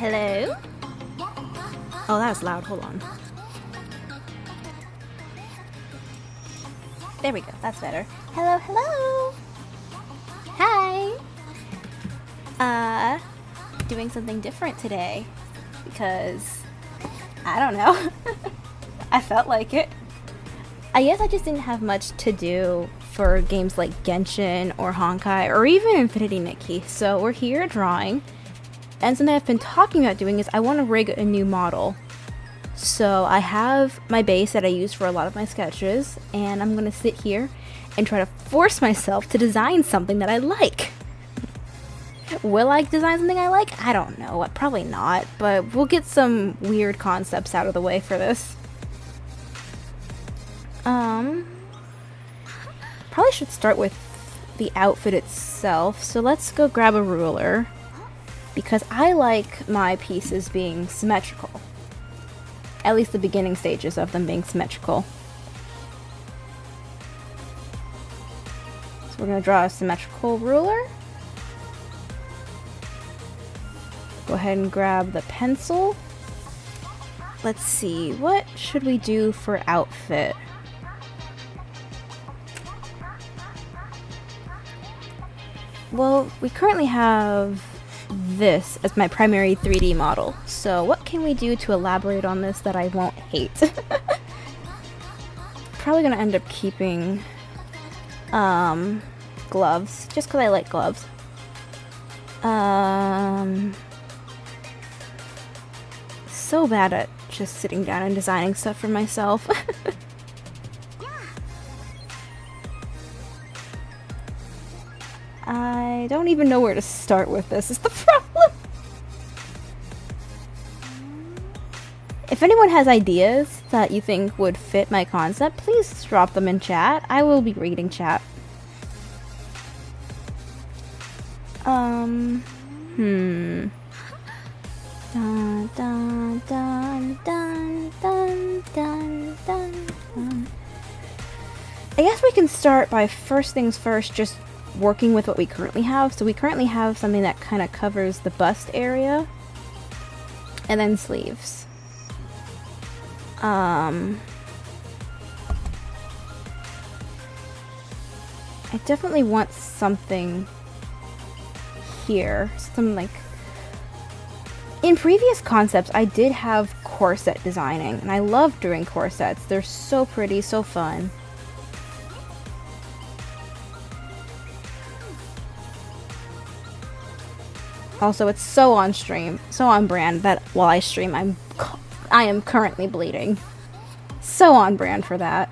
Hello? Oh, that was loud. Hold on. There we go. That's better. Hello? Hi! Doing something different today. Because, I don't know. I felt like it. I guess I just didn't have much to do for games like Genshin or Honkai or even Infinity Nikki. So we're here drawing. And something I've been talking about doing is I want to rig a new model. So I have my base that I use for a lot of my sketches, and I'm going to sit here and try to force myself to design something that I like. Will I design something I like? I don't know. Probably not, but we'll get some weird concepts out of the way for this. Probably should start with the outfit itself. So let's go grab a ruler, because I like my pieces being symmetrical. At least the beginning stages of them being symmetrical. So we're going to draw a symmetrical ruler. Go ahead and grab the pencil. Let's see, what should we do for outfit? Well, we currently have this as my primary 3D model. So what can we do to elaborate on this that I won't hate? Probably gonna end up keeping gloves, just because I like gloves. So bad at just sitting down and designing stuff for myself. I don't even know where to start with this, is the problem. If anyone has ideas that you think would fit my concept, please drop them in chat. I will be reading chat. Dun, dun, dun, dun. can start by first things first, just working with what we currently have. So we currently have something that kind of covers the bust area and then sleeves. I definitely want something here, something like, in previous concepts I did have corset designing, and I love doing corsets. They're so pretty, so fun. Also, it's so on stream, so on brand that while I stream, I am currently bleeding. So on brand for that.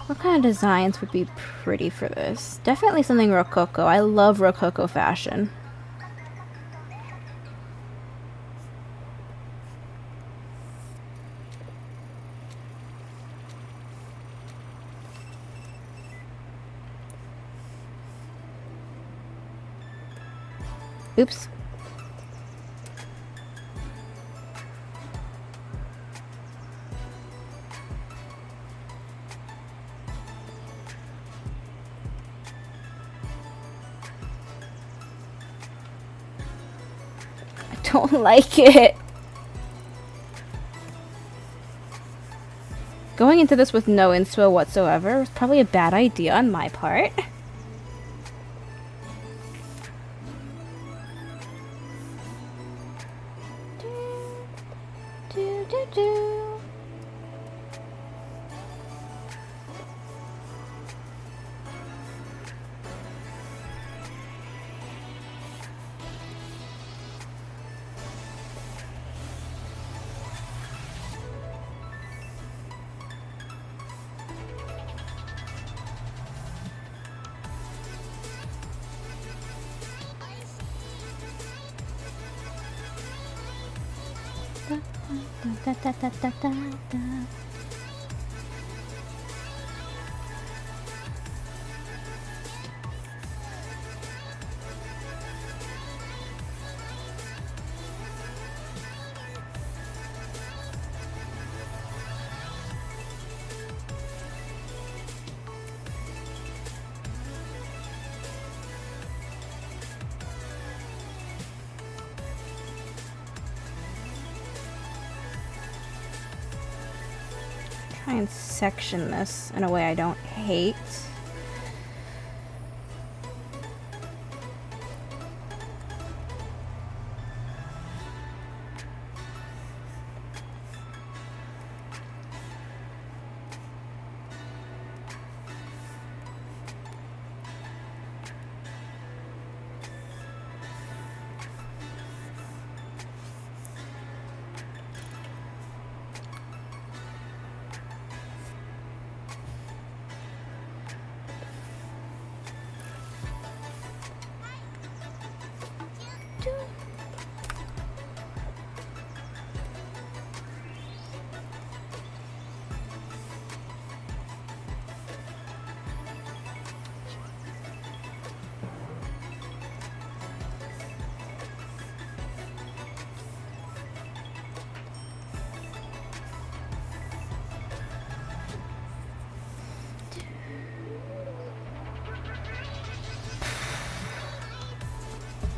What kind of designs would be pretty for this? Definitely something Rococo. I love Rococo fashion. Oops. I don't like it. Going into this with no inspo whatsoever was probably a bad idea on my part. Da, da, da, da, da, da. Try and section this in a way I don't hate.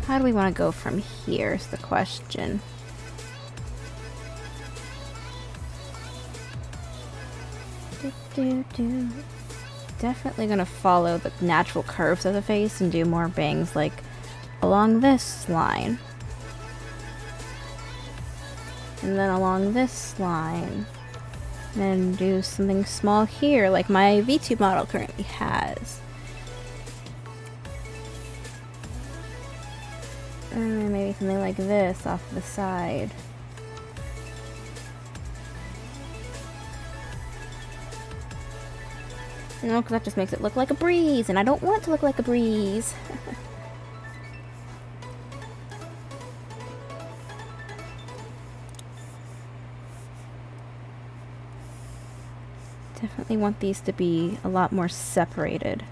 How do we want to go from here is the question. Definitely gonna follow the natural curves of the face and do more bangs like along this line. And then along this line. And then do something small here like my VTube model currently has. And then maybe something like this off the side. No, because that just makes it look like a breeze, and I don't want it to look like a breeze. Definitely want these to be a lot more separated.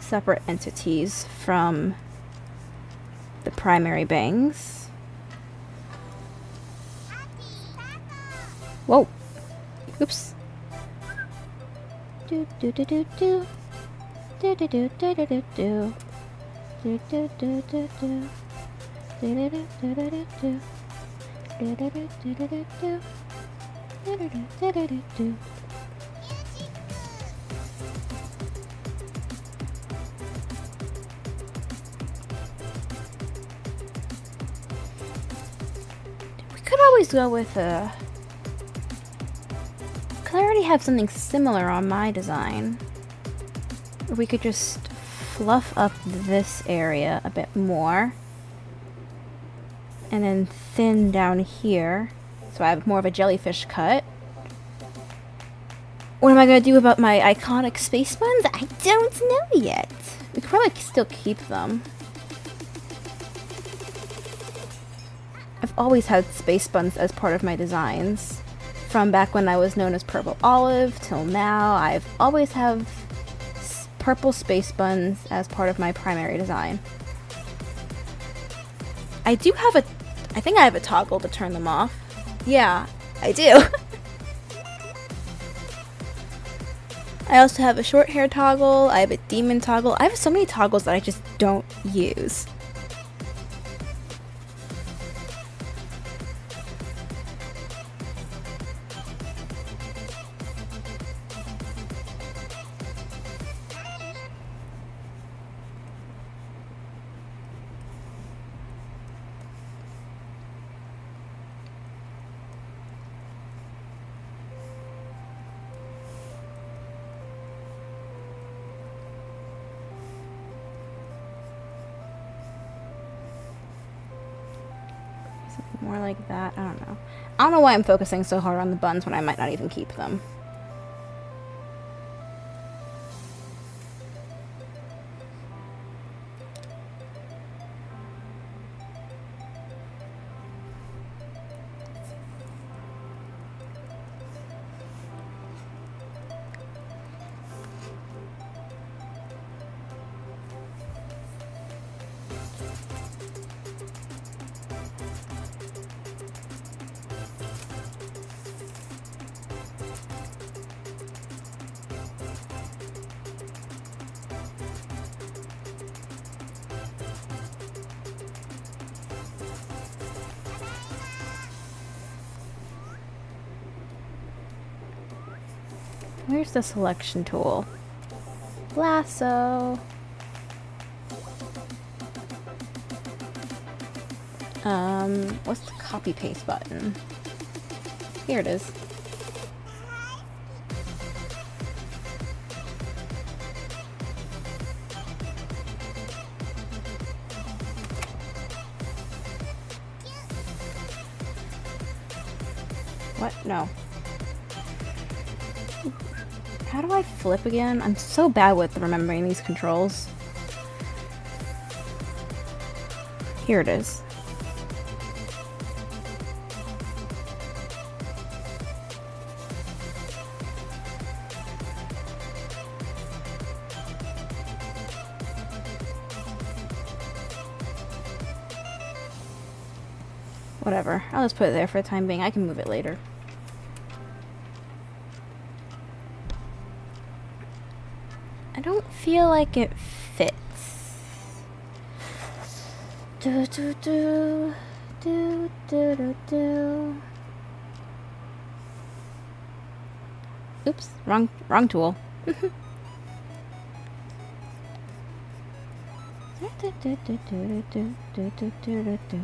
separate entities from the primary bangs. Whoa! Oops. Do do do do do. Do do do do do do do. Do do do do do. Do do do do do do. Do do do do do do. Do do do do do do. We could always go with a. I already have something similar on my design. Or we could just fluff up this area a bit more. And then thin down here. So I have more of a jellyfish cut. What am I going to do about my iconic space buns? I don't know yet. We could probably still keep them. I've always had space buns as part of my designs. From back when I was known as Purple Olive till now, I've always have purple space buns as part of my primary design. I do have I think I have a toggle to turn them off. Yeah, I do. I also have a short hair toggle, I have a demon toggle. I have so many toggles that I just don't use. More like that. I don't know. I don't know why I'm focusing so hard on the buns when I might not even keep them. Where's the selection tool? Lasso. What's the copy paste button? Here it is. What? No. How do I flip again? I'm so bad with remembering these controls. Here it is. Whatever. I'll just put it there for the time being. I can move it later. I don't feel like it fits. Do do do do do do do. Oops, wrong tool. Do do do do do do do do do do.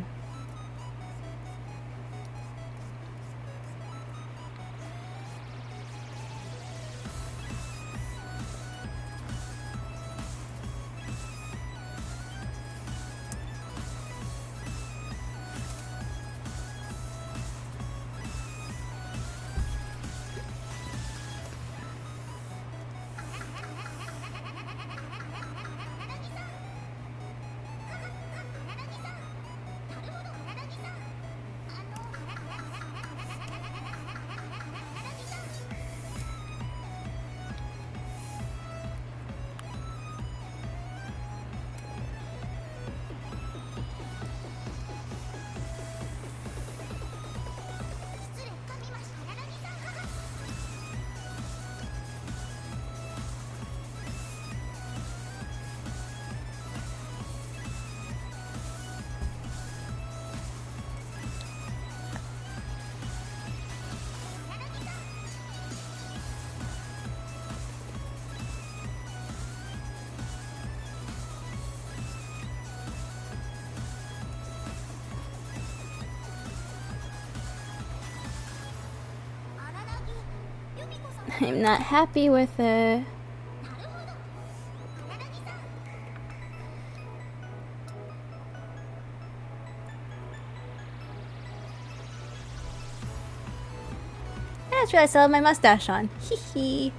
I'm not happy with it. I just realized I still have my mustache on. Hee hee.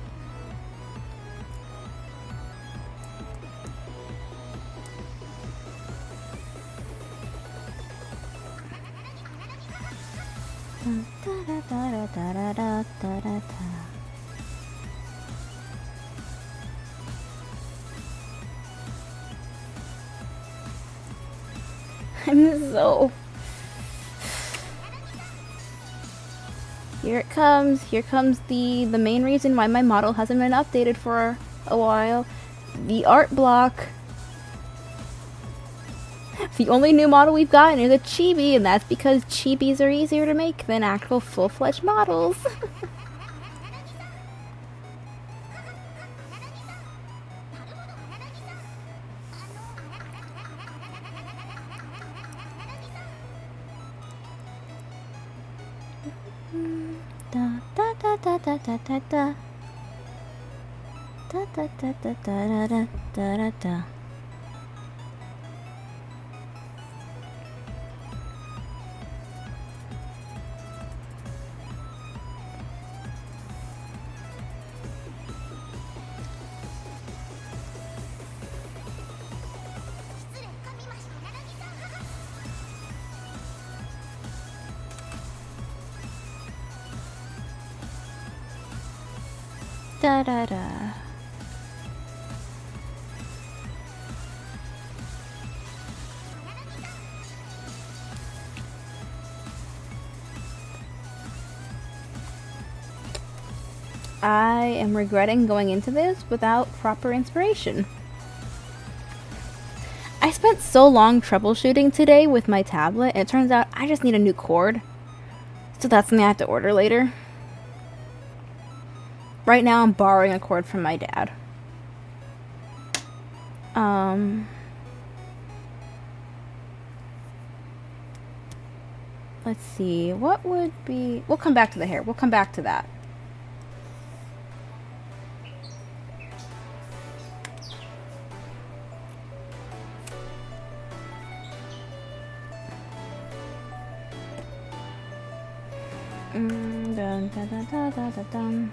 I'm so... Here it comes. Here comes the main reason why my model hasn't been updated for a while. The art block. The only new model we've gotten is a chibi, and that's because chibis are easier to make than actual full-fledged models. Da da da da da da da da. Da da da da da da da da da. Da da da. I am regretting going into this without proper inspiration. I spent so long troubleshooting today with my tablet, and it turns out I just need a new cord. So that's something I have to order later. Right now I'm borrowing a cord from my dad. Let's see, what would be... We'll come back to the hair. We'll come back to that. Dun, dun, dun, dun, dun, dun, dun.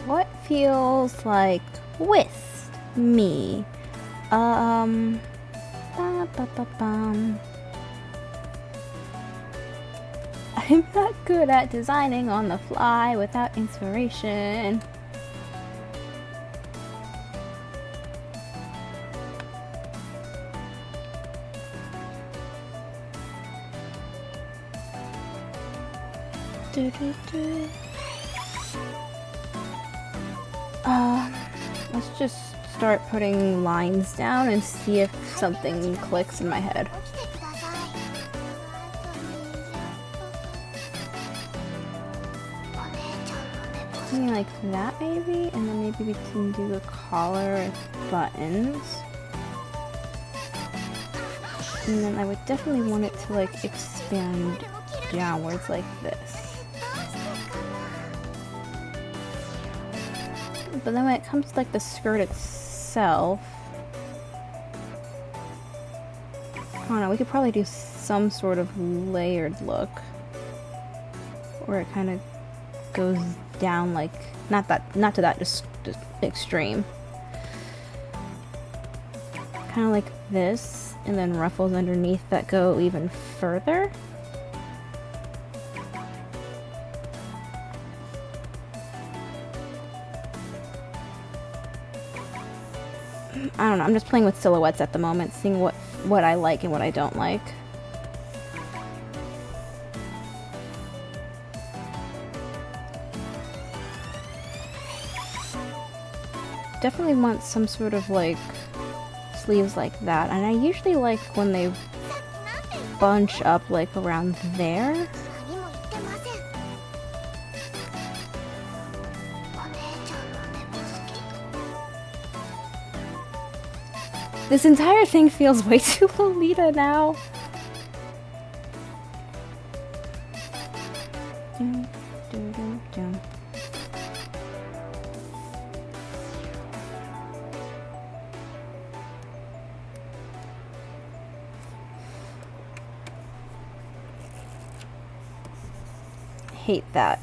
What feels like with me? Ba, ba, ba, bum. I'm not good at designing on the fly without inspiration. Do, do, do. Let's just start putting lines down and see if something clicks in my head. Something like that maybe, and then maybe we can do a collar with buttons. And then I would definitely want it to like expand downwards like this. But then when it comes to like the skirt itself, I don't know, we could probably do some sort of layered look where it kind of goes down like, not to that just extreme. Kind of like this, and then ruffles underneath that go even further. I don't know, I'm just playing with silhouettes at the moment, seeing what I like and what I don't like. Definitely want some sort of like sleeves like that, and I usually like when they bunch up like around there. This entire thing feels way too Lolita now. Hate that.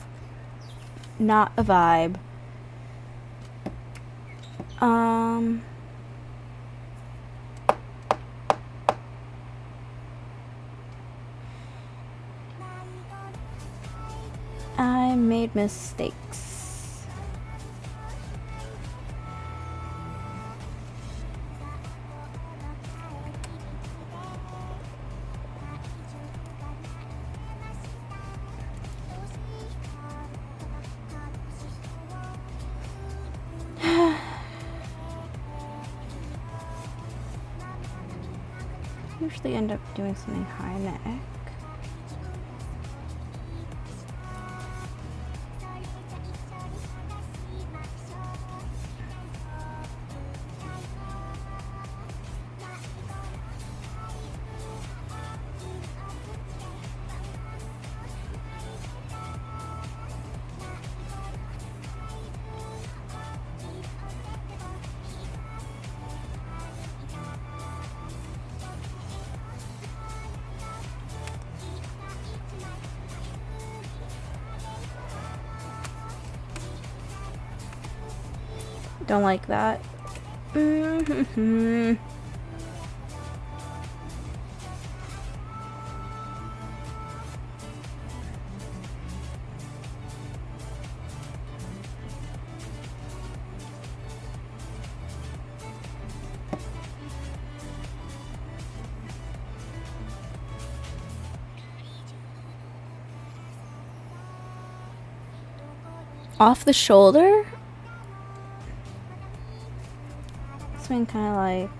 Not a vibe. I made mistakes. Usually end up doing something high neck. Don't like that. Off the shoulder? Something kind of like...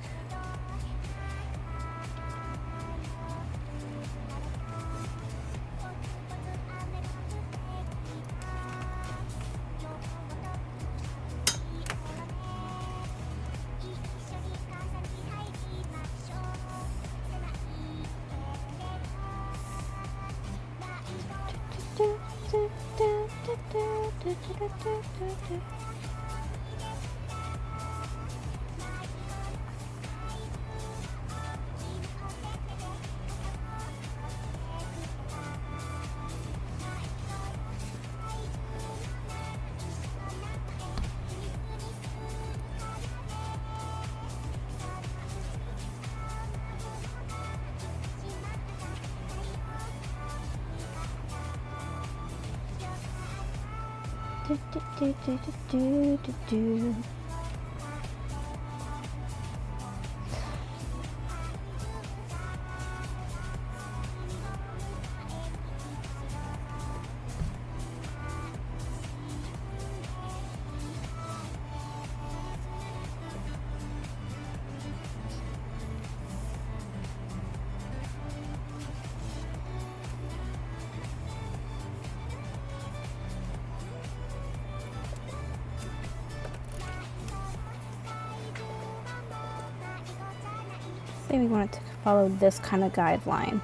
Say we wanted to follow this kind of guideline.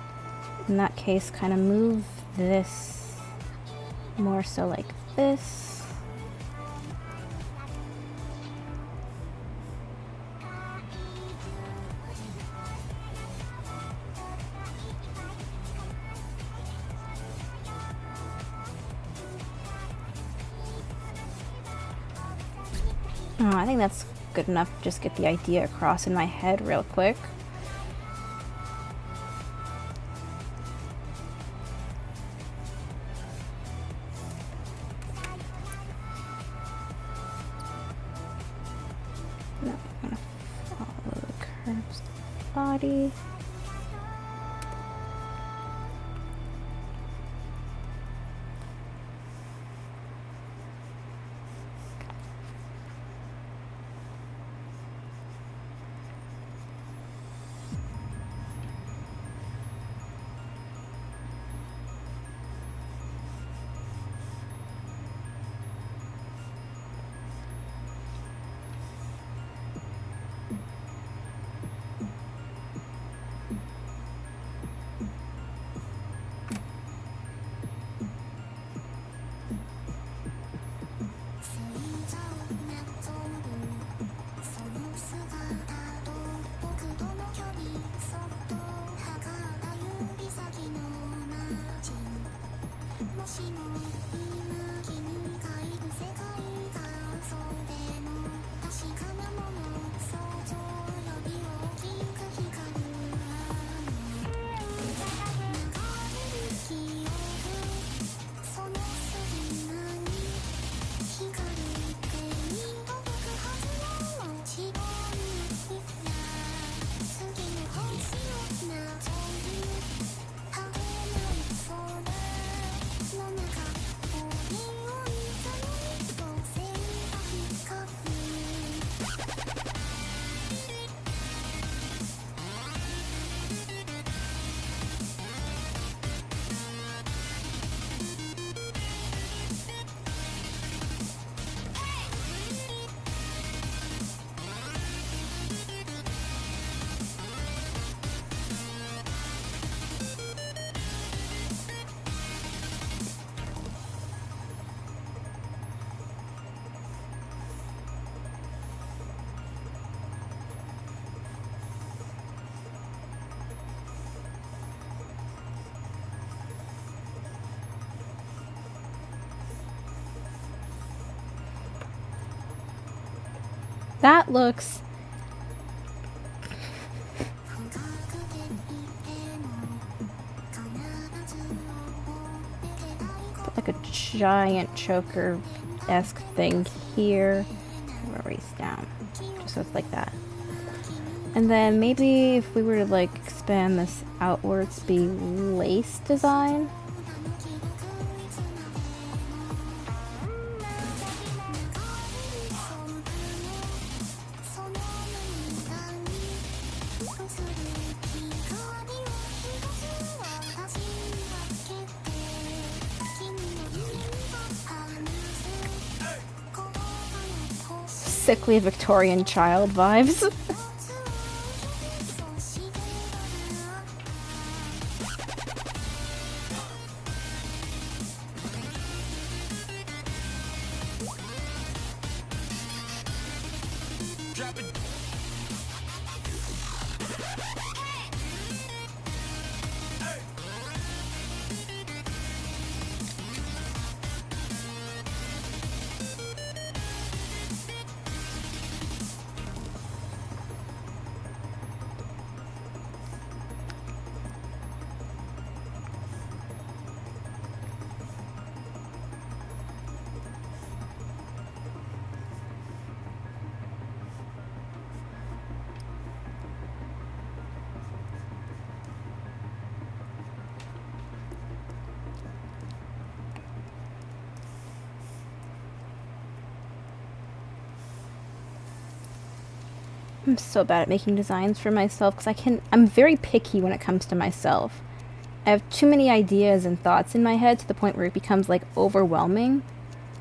In that case, kind of move this more so like this. Oh, I think that's good enough to just get the idea across in my head real quick. No, I'm gonna follow the curves of the body. That looks like a giant choker-esque thing here. Erase down, just so it's like that. And then maybe if we were to like expand this outwards, be lace design. Sickly Victorian child vibes. I'm so bad at making designs for myself because I'm very picky when it comes to myself. I have too many ideas and thoughts in my head to the point where it becomes like overwhelming.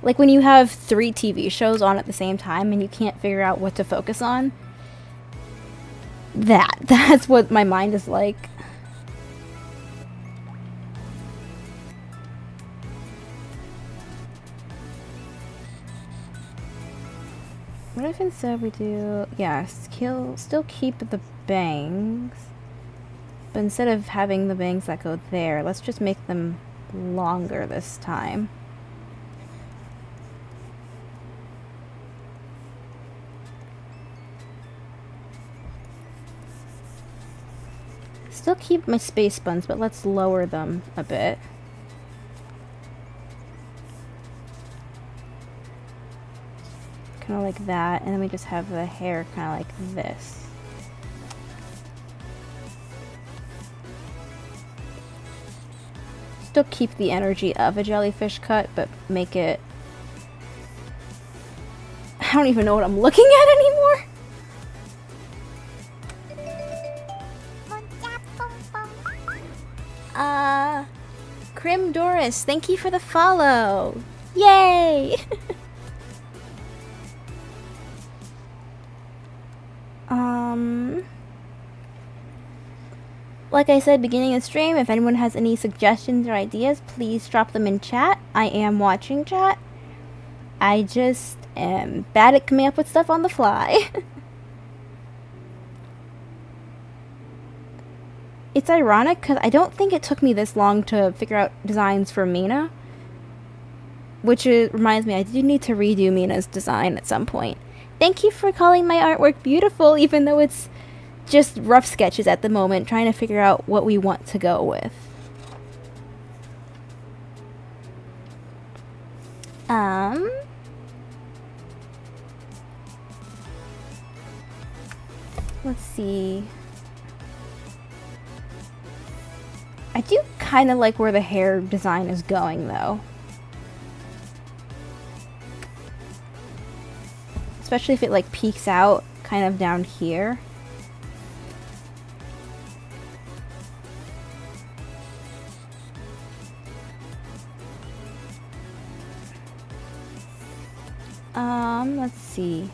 Like when you have 3 TV shows on at the same time and you can't figure out what to focus on. That's what my mind is like. What if instead we do, yeah, still keep the bangs, but instead of having the bangs that go there, let's just make them longer this time. Still keep my space buns, but let's lower them a bit. Kind of like that, and then we just have the hair kind of like this. Still keep the energy of a jellyfish cut, but make it... I don't even know what I'm looking at anymore! Crim Doris, thank you for the follow! Yay! Like I said beginning of stream, if anyone has any suggestions or ideas, please drop them in chat. I am watching chat. I just am bad at coming up with stuff on the fly. It's ironic because I don't think it took me this long to figure out designs for Mina. Which reminds me, I do need to redo Mina's design at some point. Thank you for calling my artwork beautiful, even though it's just rough sketches at the moment, trying to figure out what we want to go with. Let's see. I do kind of like where the hair design is going, though. Especially if it, like, peeks out kind of down here. Let's see.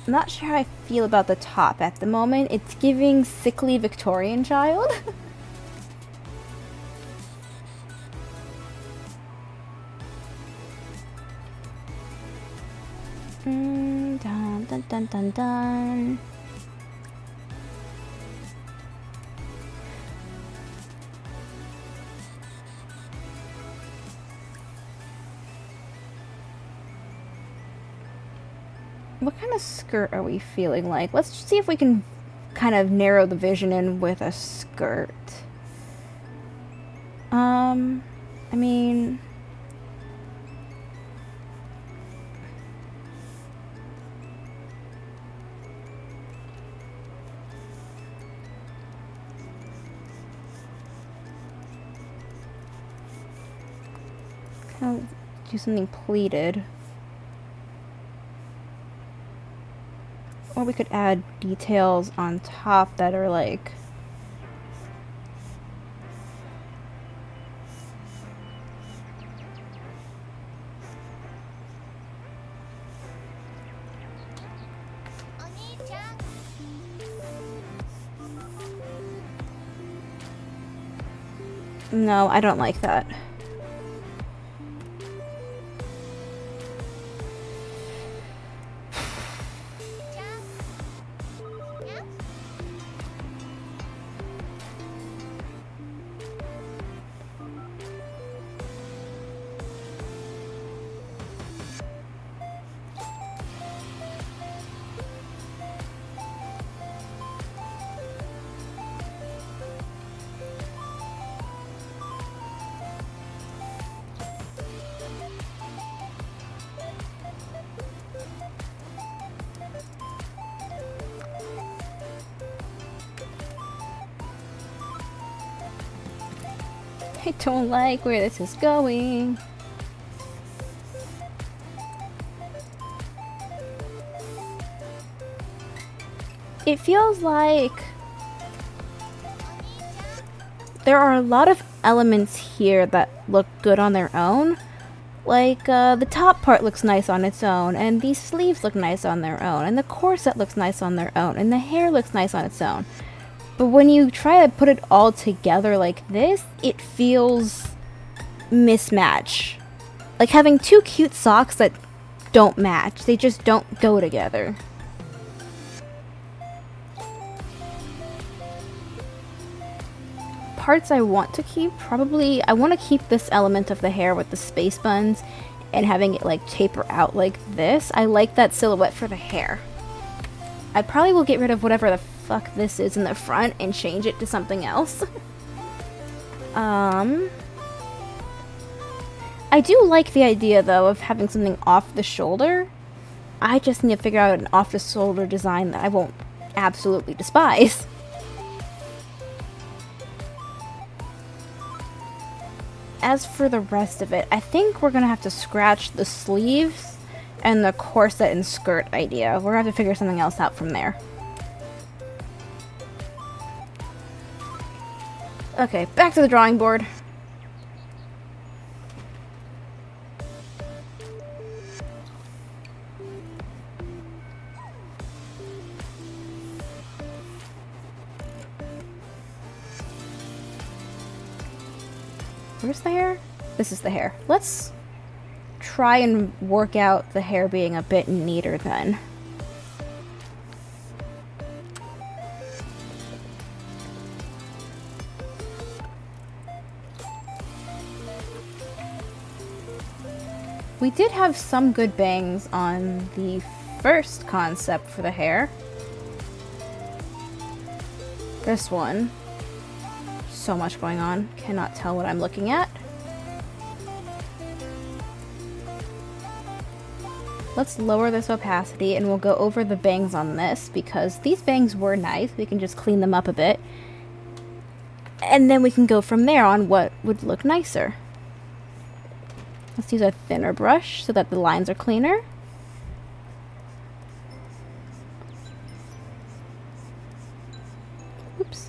I'm not sure how I feel about the top at the moment. It's giving sickly Victorian child. Dun dun dun dun dun. What kind of skirt are we feeling like? Let's see if we can kind of narrow the vision in with a skirt. I mean... kind of do something pleated. Or we could add details on top that are like... No, I don't like that. I don't like where this is going. It feels like there are a lot of elements here that look good on their own. Like, the top part looks nice on its own, and these sleeves look nice on their own, and the corset looks nice on their own, and the hair looks nice on its own. But when you try to put it all together like this, it feels mismatch. Like having two cute socks that don't match. They just don't go together. Parts I want to keep, probably, I want to keep this element of the hair with the space buns and having it like taper out like this. I like that silhouette for the hair. I probably will get rid of whatever the fuck this is in the front and change it to something else. I do like the idea though of having something off the shoulder. I just need to figure out an off the shoulder design that I won't absolutely despise. As for the rest of it, I think we're gonna have to scratch the sleeves and the corset and skirt idea. We're gonna have to figure something else out from there. Okay, back to the drawing board. Where's the hair? This is the hair. Let's try and work out the hair being a bit neater then. We did have some good bangs on the first concept for the hair. This one. So much going on. Cannot tell what I'm looking at. Let's lower this opacity and we'll go over the bangs on this because these bangs were nice. We can just clean them up a bit. And then we can go from there on what would look nicer. Let's use a thinner brush so that the lines are cleaner. Oops.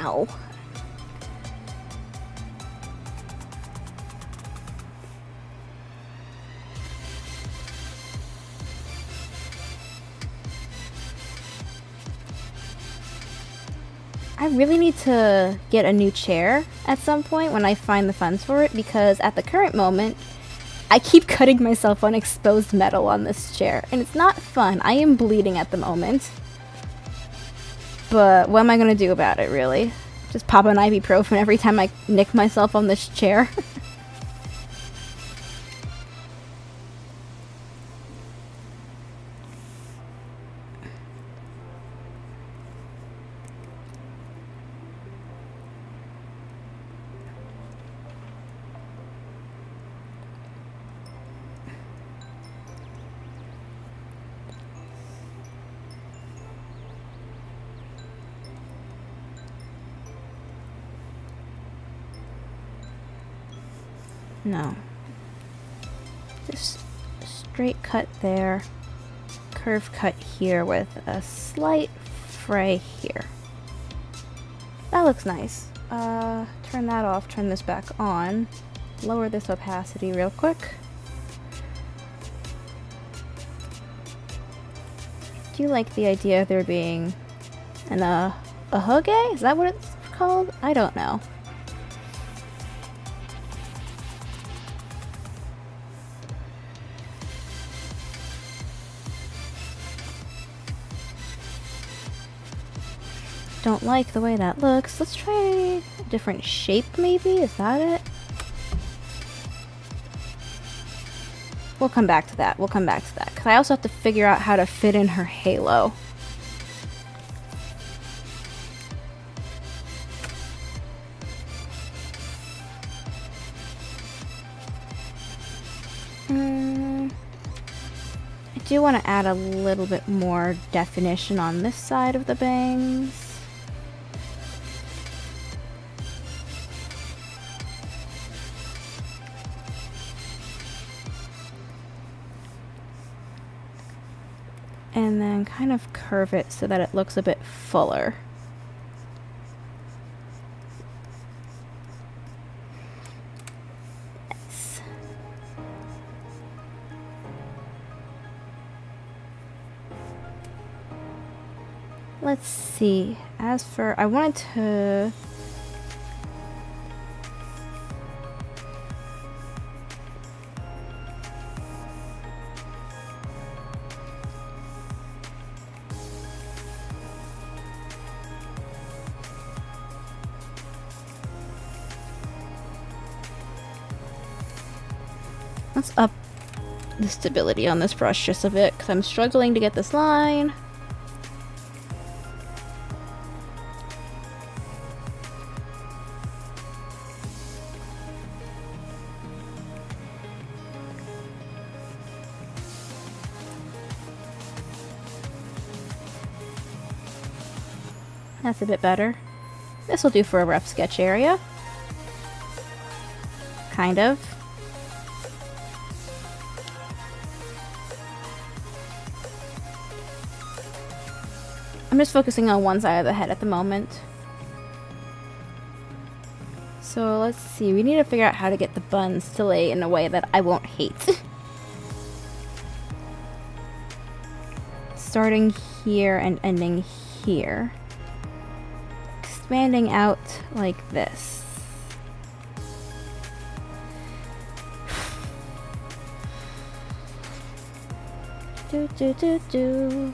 Ow. I really need to get a new chair at some point when I find the funds for it, because at the current moment, I keep cutting myself on exposed metal on this chair, and it's not fun. I am bleeding at the moment. But what am I gonna do about it, really? Just pop an ibuprofen every time I nick myself on this chair? No. Just straight cut there. Curve cut here with a slight fray here. That looks nice. Turn that off, turn this back on. Lower this opacity real quick. Do you like the idea of there being an ahoge? Is that what it's called? I don't know. Don't like the way that looks. Let's try a different shape, maybe? Is that it? We'll come back to that. We'll come back to that. Because I also have to figure out how to fit in her halo. I do want to add a little bit more definition on this side of the bangs. And then kind of curve it so that it looks a bit fuller. Nice. Let's see. As for, I wanted to... Let's up the stability on this brush just a bit, because I'm struggling to get this line. That's a bit better. This will do for a rough sketch area. Kind of. I'm just focusing on one side of the head at the moment. So let's see, we need to figure out how to get the buns to lay in a way that I won't hate. Starting here and ending here. Expanding out like this. Do do do do.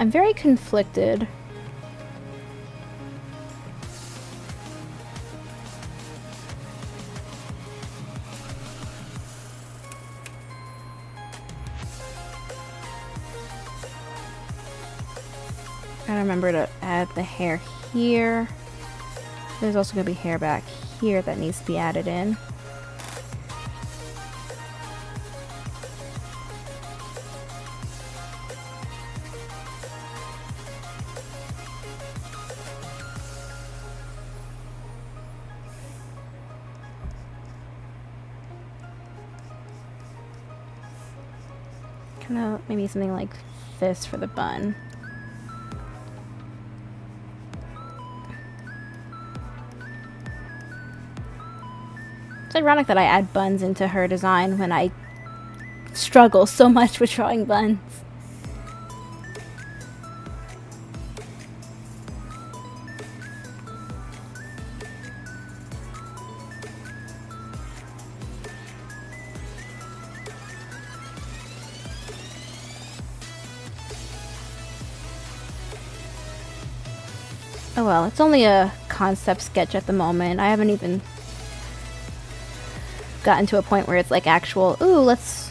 I'm very conflicted. Gotta remember to add the hair here. There's also gonna be hair back here that needs to be added in. Kind of maybe something like this for the bun. It's ironic that I add buns into her design when I struggle so much with drawing buns. Oh well, it's only a concept sketch at the moment. I haven't even gotten to a point where it's like actual, ooh, let's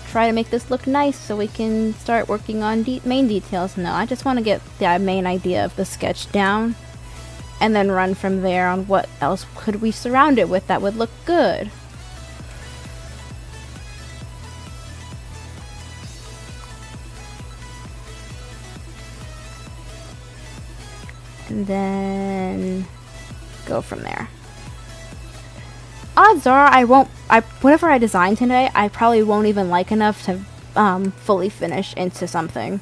try to make this look nice so we can start working on main details. No, I just want to get the main idea of the sketch down and then run from there on what else could we surround it with that would look good. And then go from there. Odds are whatever I design today, I probably won't even like enough to fully finish into something.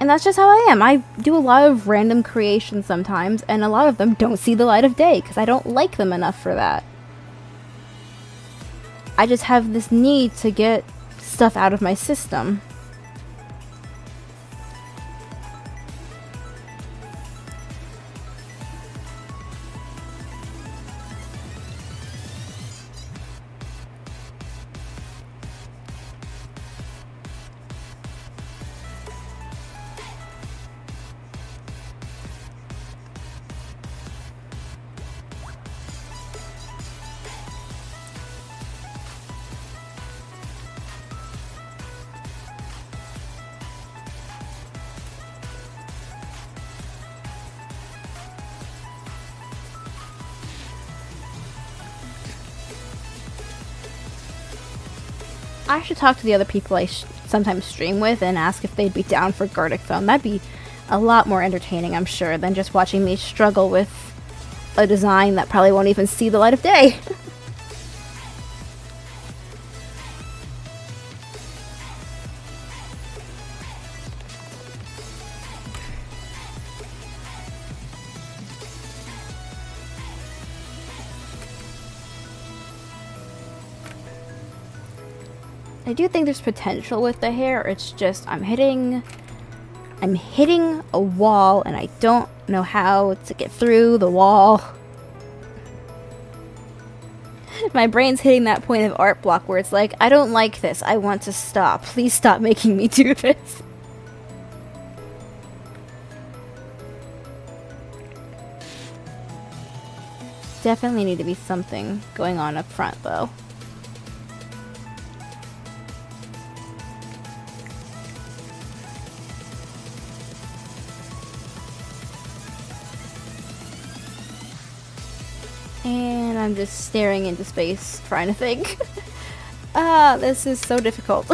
And that's just how I am. I do a lot of random creations sometimes, and a lot of them don't see the light of day because I don't like them enough for that. I just have this need to get stuff out of my system. I should talk to the other people I sometimes stream with and ask if they'd be down for Gartic Phone. That'd be a lot more entertaining, I'm sure, than just watching me struggle with a design that probably won't even see the light of day. I do think there's potential with the hair. It's just I'm hitting a wall and I don't know how to get through the wall. My brain's hitting that point of art block where it's like, I don't like this. I want to stop. Please stop making me do this. Definitely need to be something going on up front though. And I'm just staring into space, trying to think. This is so difficult.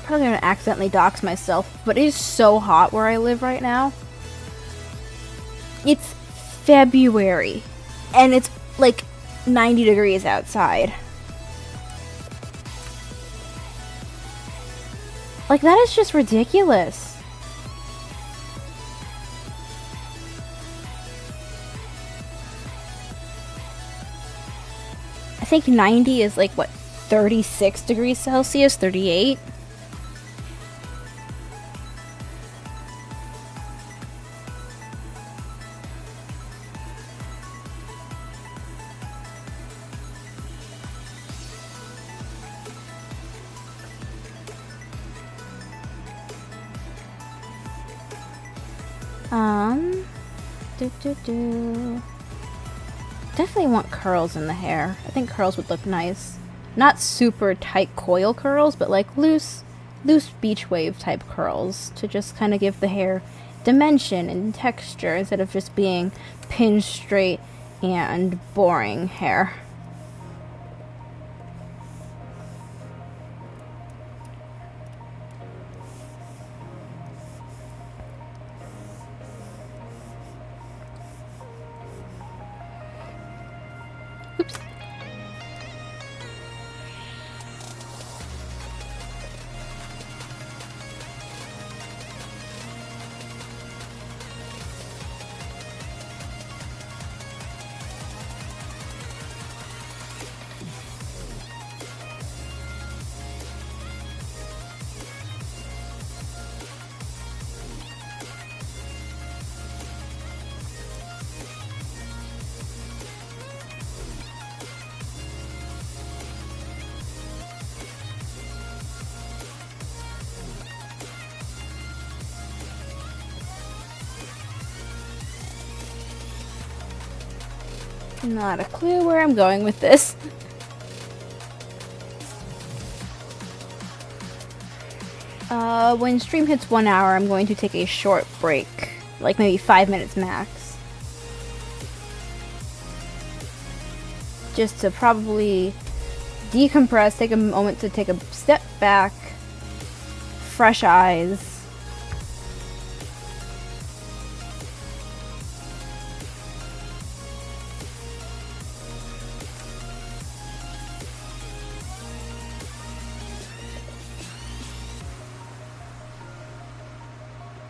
Probably gonna accidentally dox myself, but it is so hot where I live right now. It's February, and it's like 90 degrees outside. Like, that is just ridiculous. I think 90 is like, what, 36 degrees Celsius, 38? Definitely want curls in the hair. I think curls would look nice. Not super tight coil curls, but like loose, loose beach wave type curls to just kind of give the hair dimension and texture instead of just being pinned straight and boring hair. Oops. Not a clue where I'm going with this. When stream hits 1 hour, I'm going to take a short break, like maybe 5 minutes max. Just to probably decompress, take a moment to take a step back, fresh eyes.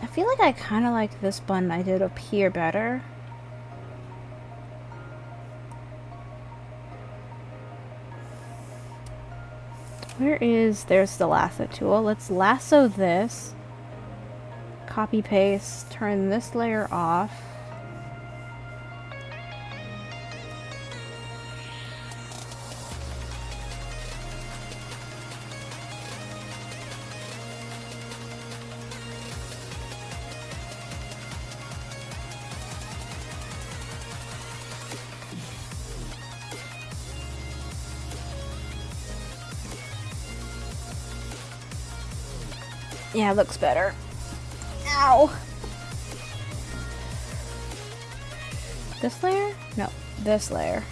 I feel like I kind of like this bun I did up here better. There's the lasso tool. Let's lasso this. Copy paste, turn this layer off. Yeah, it looks better. Ow! This layer? No, this layer.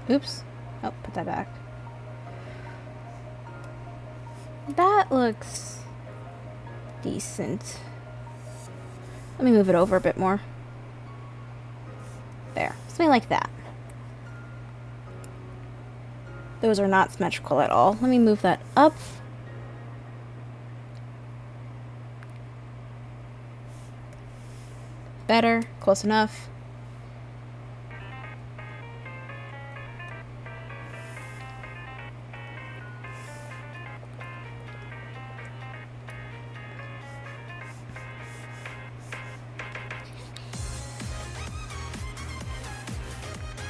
Oops. Oh, put that back. That looks decent. Let me move it over a bit more. There. Something like that. Those are not symmetrical at all. Let me move that up. Better. Close enough.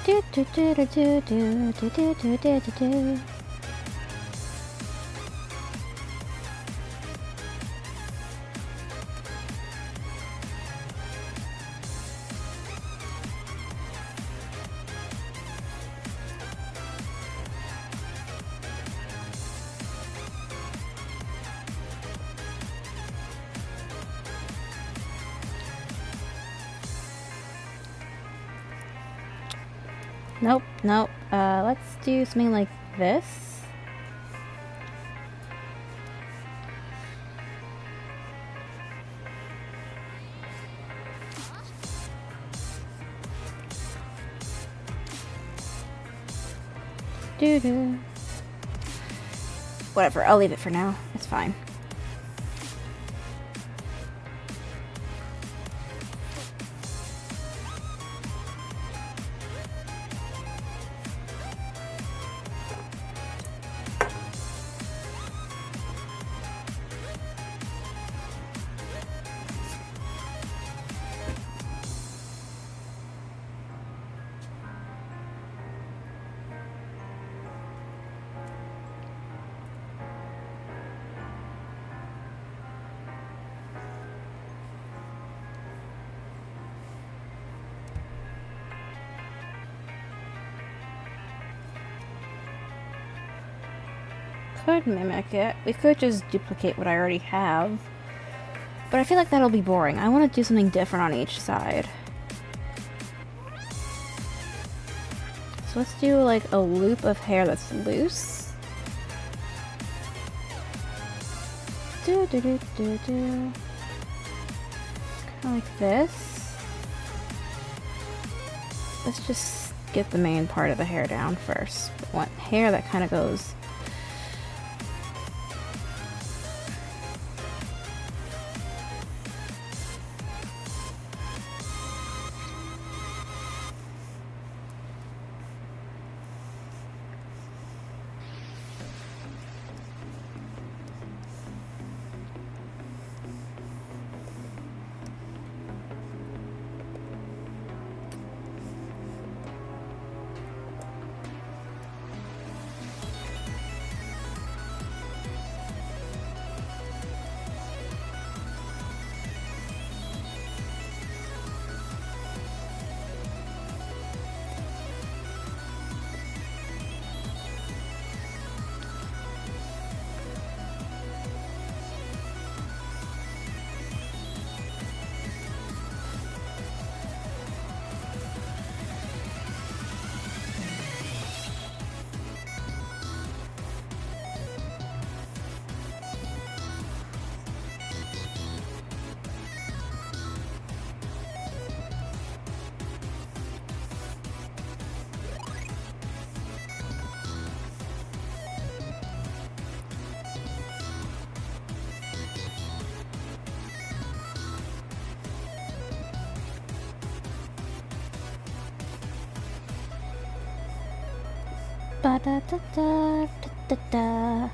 Do do do do do do do do do do do. Nope, nope. Let's do something like this. Doo-doo. Whatever, I'll leave it for now. It's fine. Could mimic it. We could just duplicate what I already have. But I feel like that'll be boring. I want to do something different on each side. So let's do like a loop of hair that's loose. Do do do do do. Kind of like this. Let's just get the main part of the hair down first. I want hair that kind of goes. Ba da da da da da da.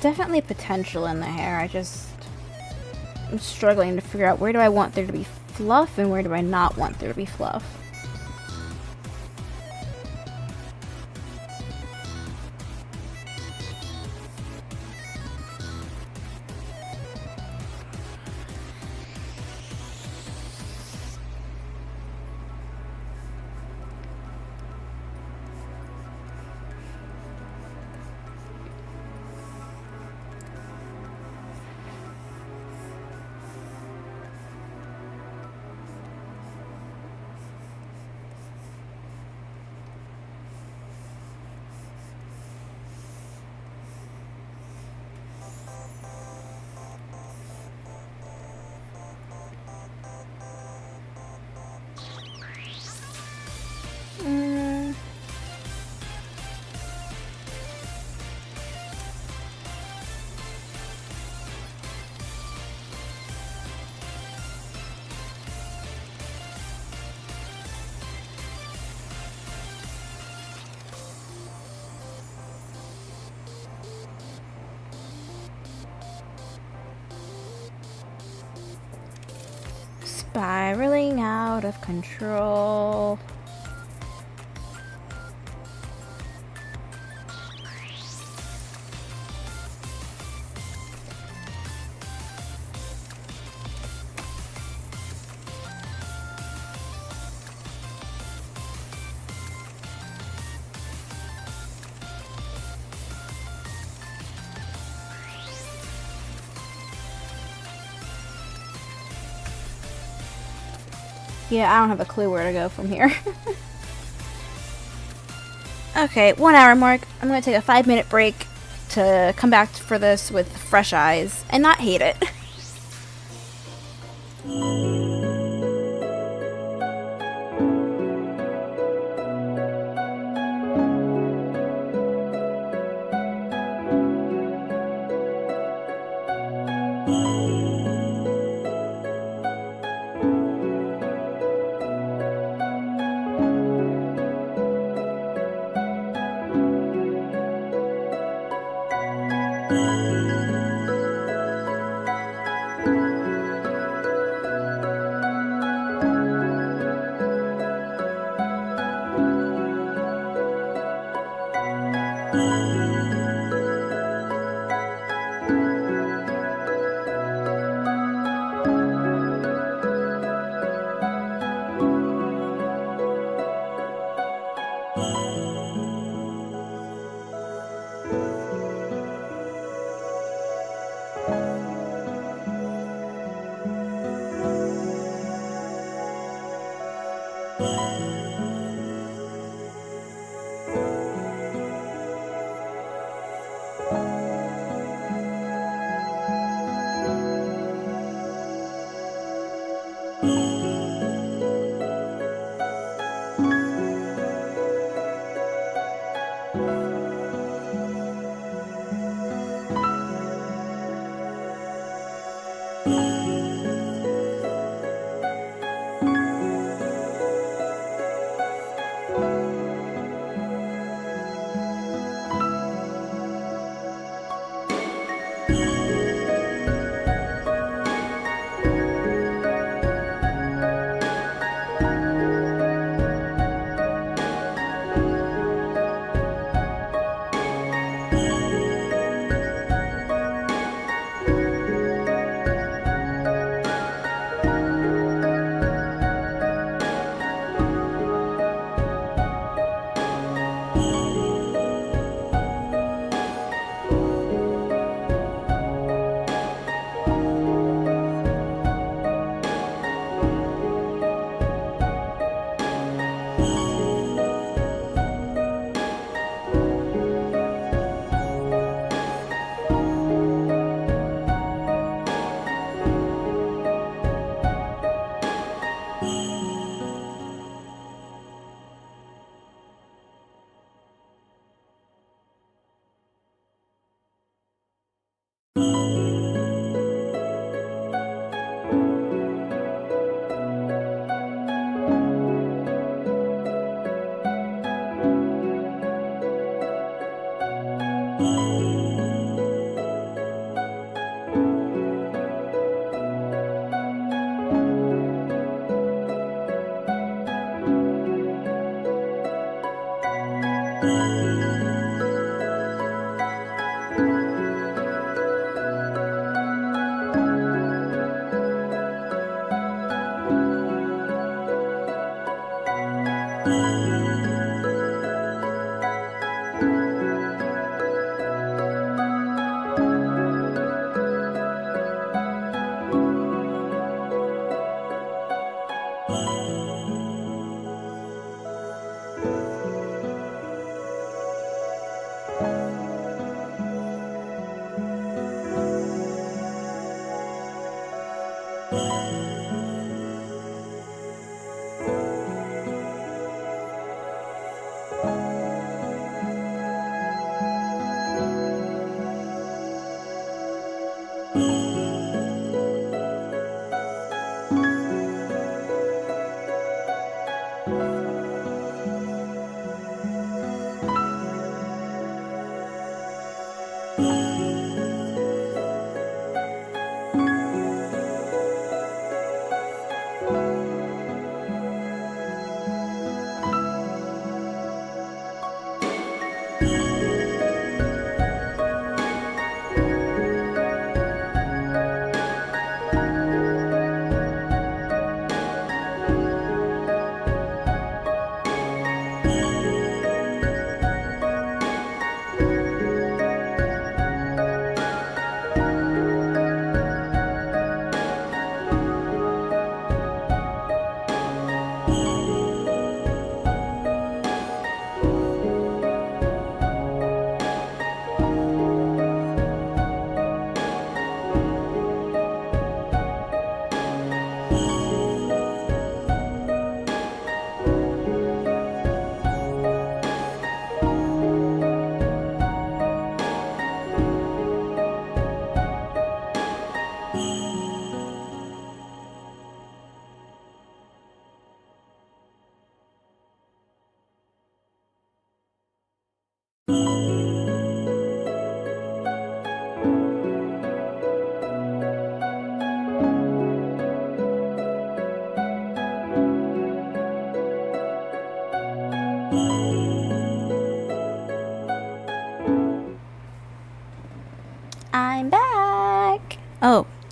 Definitely potential in the hair. I'm struggling to figure out where do I want there to be fluff and where do I not want there to be fluff. Spiraling out of control. Yeah, I don't have a clue where to go from here. Okay, 1 hour mark. I'm gonna take a 5-minute break to come back for this with fresh eyes and not hate it.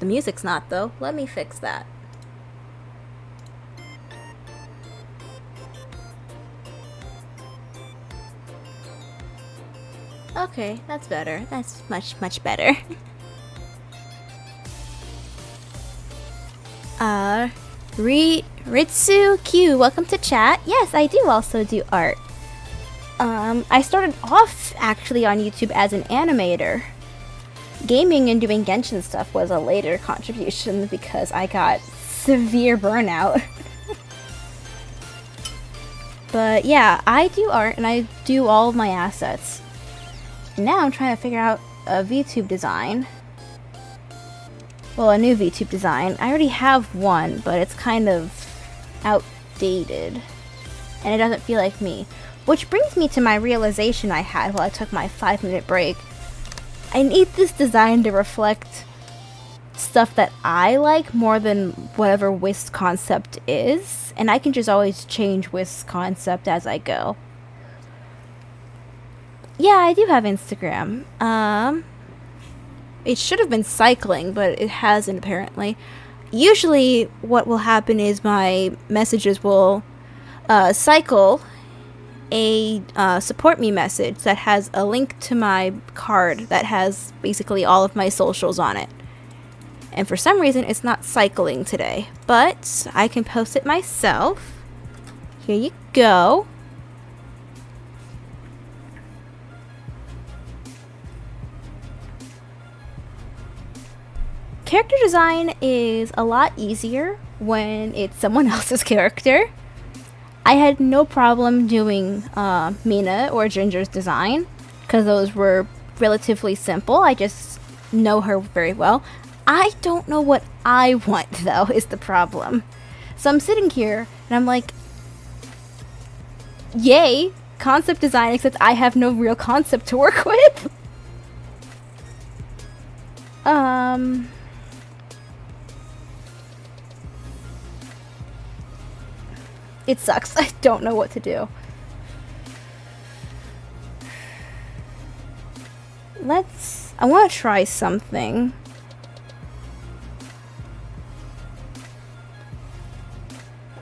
The music's not, though. Let me fix that. Okay, that's better. That's much, much better. Ritsu Q, welcome to chat. Yes, I do also do art. I started off actually on YouTube as an animator. Gaming and doing Genshin stuff was a later contribution because I got severe burnout. But yeah, I do art and I do all of my assets. Now I'm trying to figure out a VTube design. Well, a new VTube design. I already have one, but it's kind of outdated. And it doesn't feel like me. Which brings me to my realization I had while I took my 5-minute break. I need this design to reflect stuff that I like more than whatever Wisp concept is. And I can just always change Wisp concept as I go. Yeah, I do have Instagram. It should have been cycling, but it hasn't apparently. Usually what will happen is my messages will cycle a support me message that has a link to my card that has basically all of my socials on it. And for some reason it's not cycling today, but I can post it myself. Here you go. Character design is a lot easier when it's someone else's character. I had no problem doing Mina or Ginger's design because those were relatively simple. I just know her very well. I don't know what I want, though, is the problem. So I'm sitting here and I'm like, yay, concept design, except I have no real concept to work with. It sucks. I don't know what to do. I want to try something.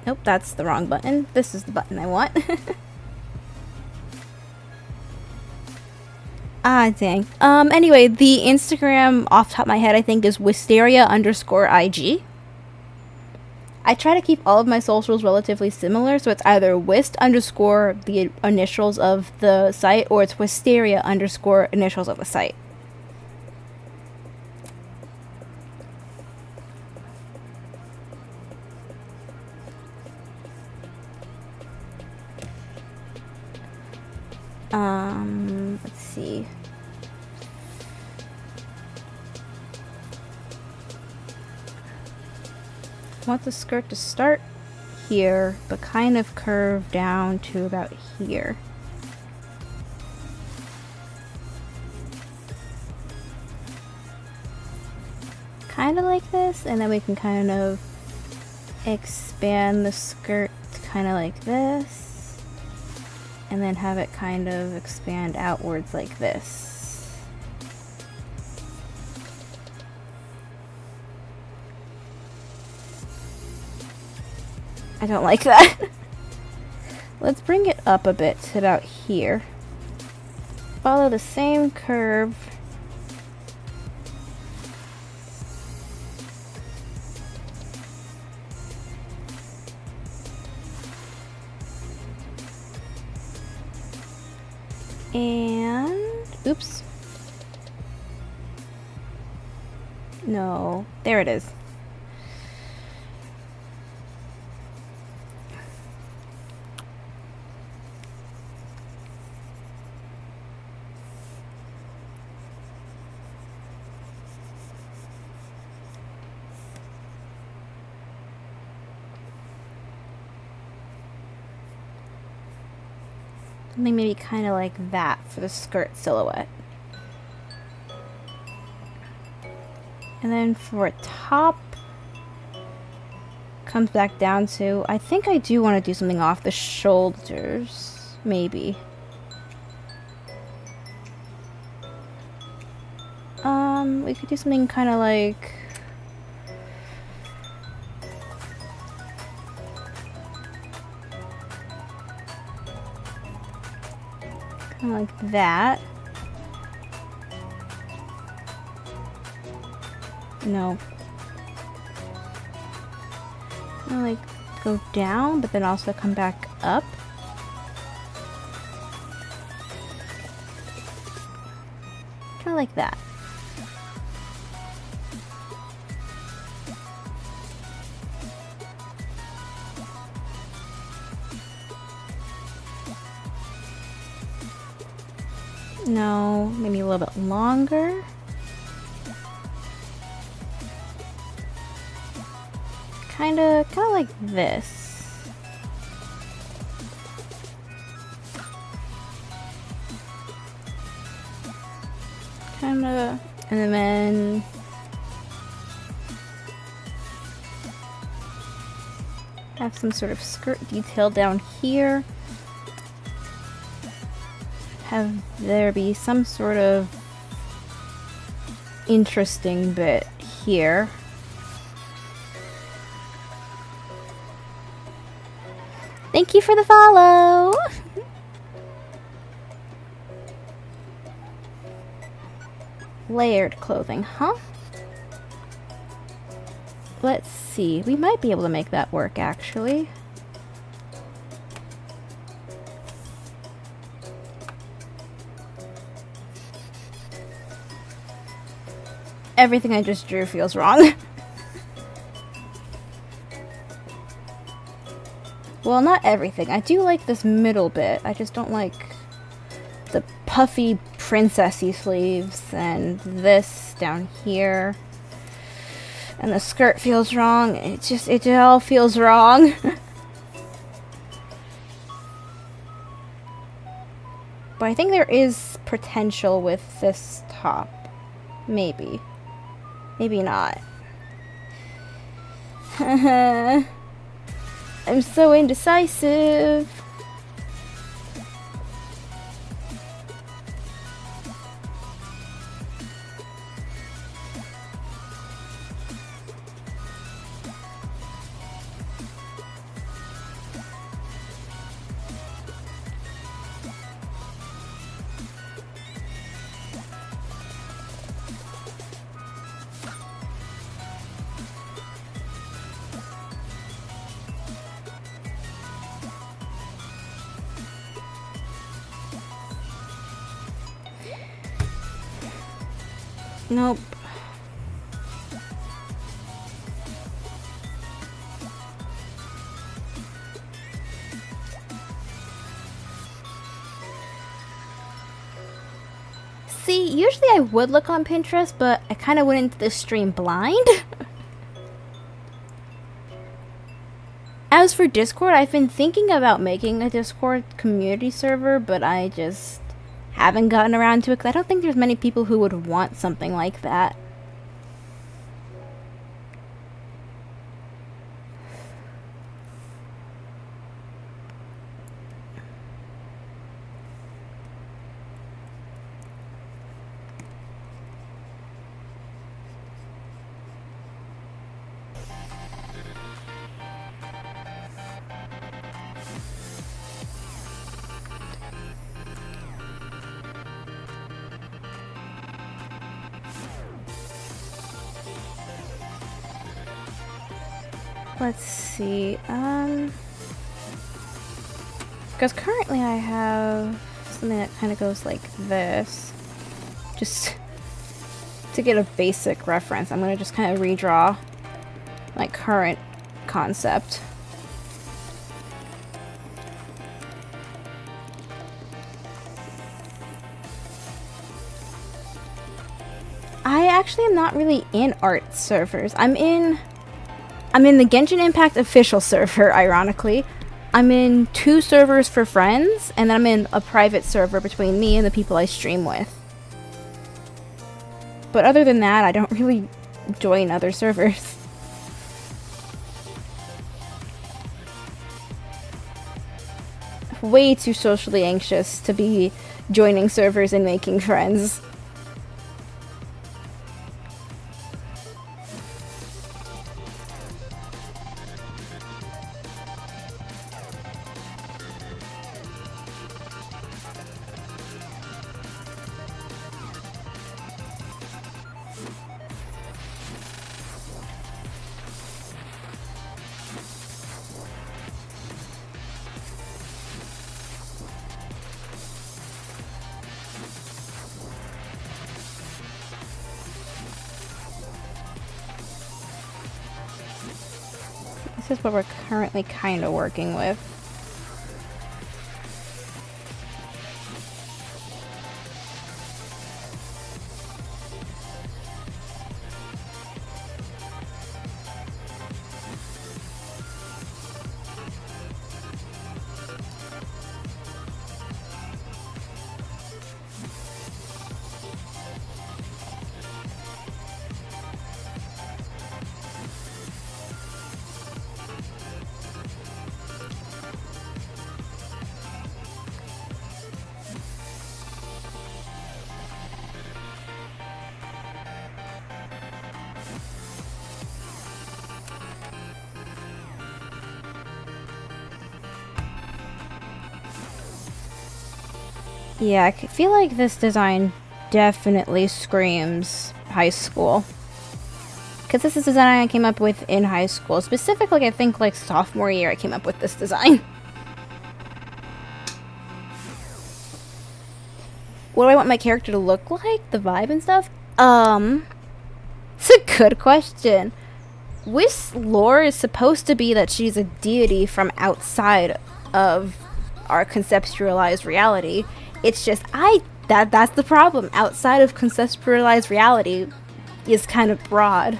Nope, that's the wrong button. This is the button I want. Ah, dang. Anyway, the Instagram off the top of my head, I think, is Wisteria_IG. I try to keep all of my socials relatively similar, so it's either Wist underscore the initials of the site, or it's Wisteria underscore initials of the site. Let's see. I want the skirt to start here, but kind of curve down to about here. Kind of like this, and then we can kind of expand the skirt kind of like this. And then have it kind of expand outwards like this. I don't like that. Let's bring it up a bit to about here. Follow the same curve. And oops. No, there it is. Something maybe kind of like that for the skirt silhouette. And then for a top, comes back down to, I think I do want to do something off the shoulders, maybe. We could do something kind of like Kind of like that. No. Kind of like go down, but then also come back up. Kind of like that. No, maybe a little bit longer. Kinda like this. Kinda, and then have some sort of skirt detail down here. Have there be some sort of interesting bit here. Thank you for the follow! Layered clothing, huh? Let's see. We might be able to make that work, actually. Everything I just drew feels wrong. Well, not everything. I do like this middle bit. I just don't like the puffy princessy sleeves and this down here. And the skirt feels wrong. It all feels wrong. But I think there is potential with this top. Maybe. Maybe not. I'm so indecisive. Nope. See, usually I would look on Pinterest, but I kind of went into this stream blind. As for Discord, I've been thinking about making a Discord community server, but I just haven't gotten around to it because I don't think there's many people who would want something like that. Let's see, because currently I have something that kind of goes like this. Just to get a basic reference, I'm going to just kind of redraw my current concept. I actually am not really in art servers. I'm in the Genshin Impact official server, ironically. I'm in 2 servers for friends, and then I'm in a private server between me and the people I stream with. But other than that, I don't really join other servers. Way too socially anxious to be joining servers and making friends. this is what we're currently kind of working with. Yeah, I feel like this design definitely screams high school. Because this is a design I came up with in high school. Specifically, I think like sophomore year I came up with this design. What do I want my character to look like? The vibe and stuff? It's a good question. Wis's lore is supposed to be that she's a deity from outside of our conceptualized reality. It's just that's the problem. Outside of conceptualized reality is kind of broad.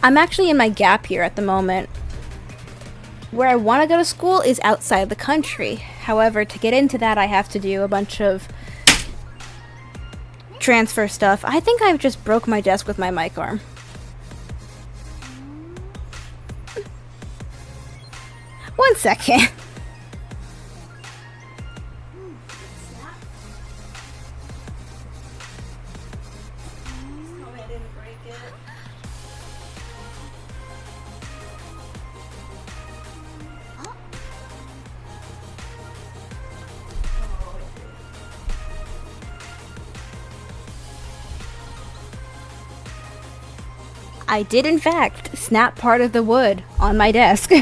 I'm actually in my gap year at the moment. Where I want to go to school is outside the country. However, to get into that, I have to do a bunch of transfer stuff. I think I've just broke my desk with my mic arm. One second. I did, in fact, snap part of the wood on my desk.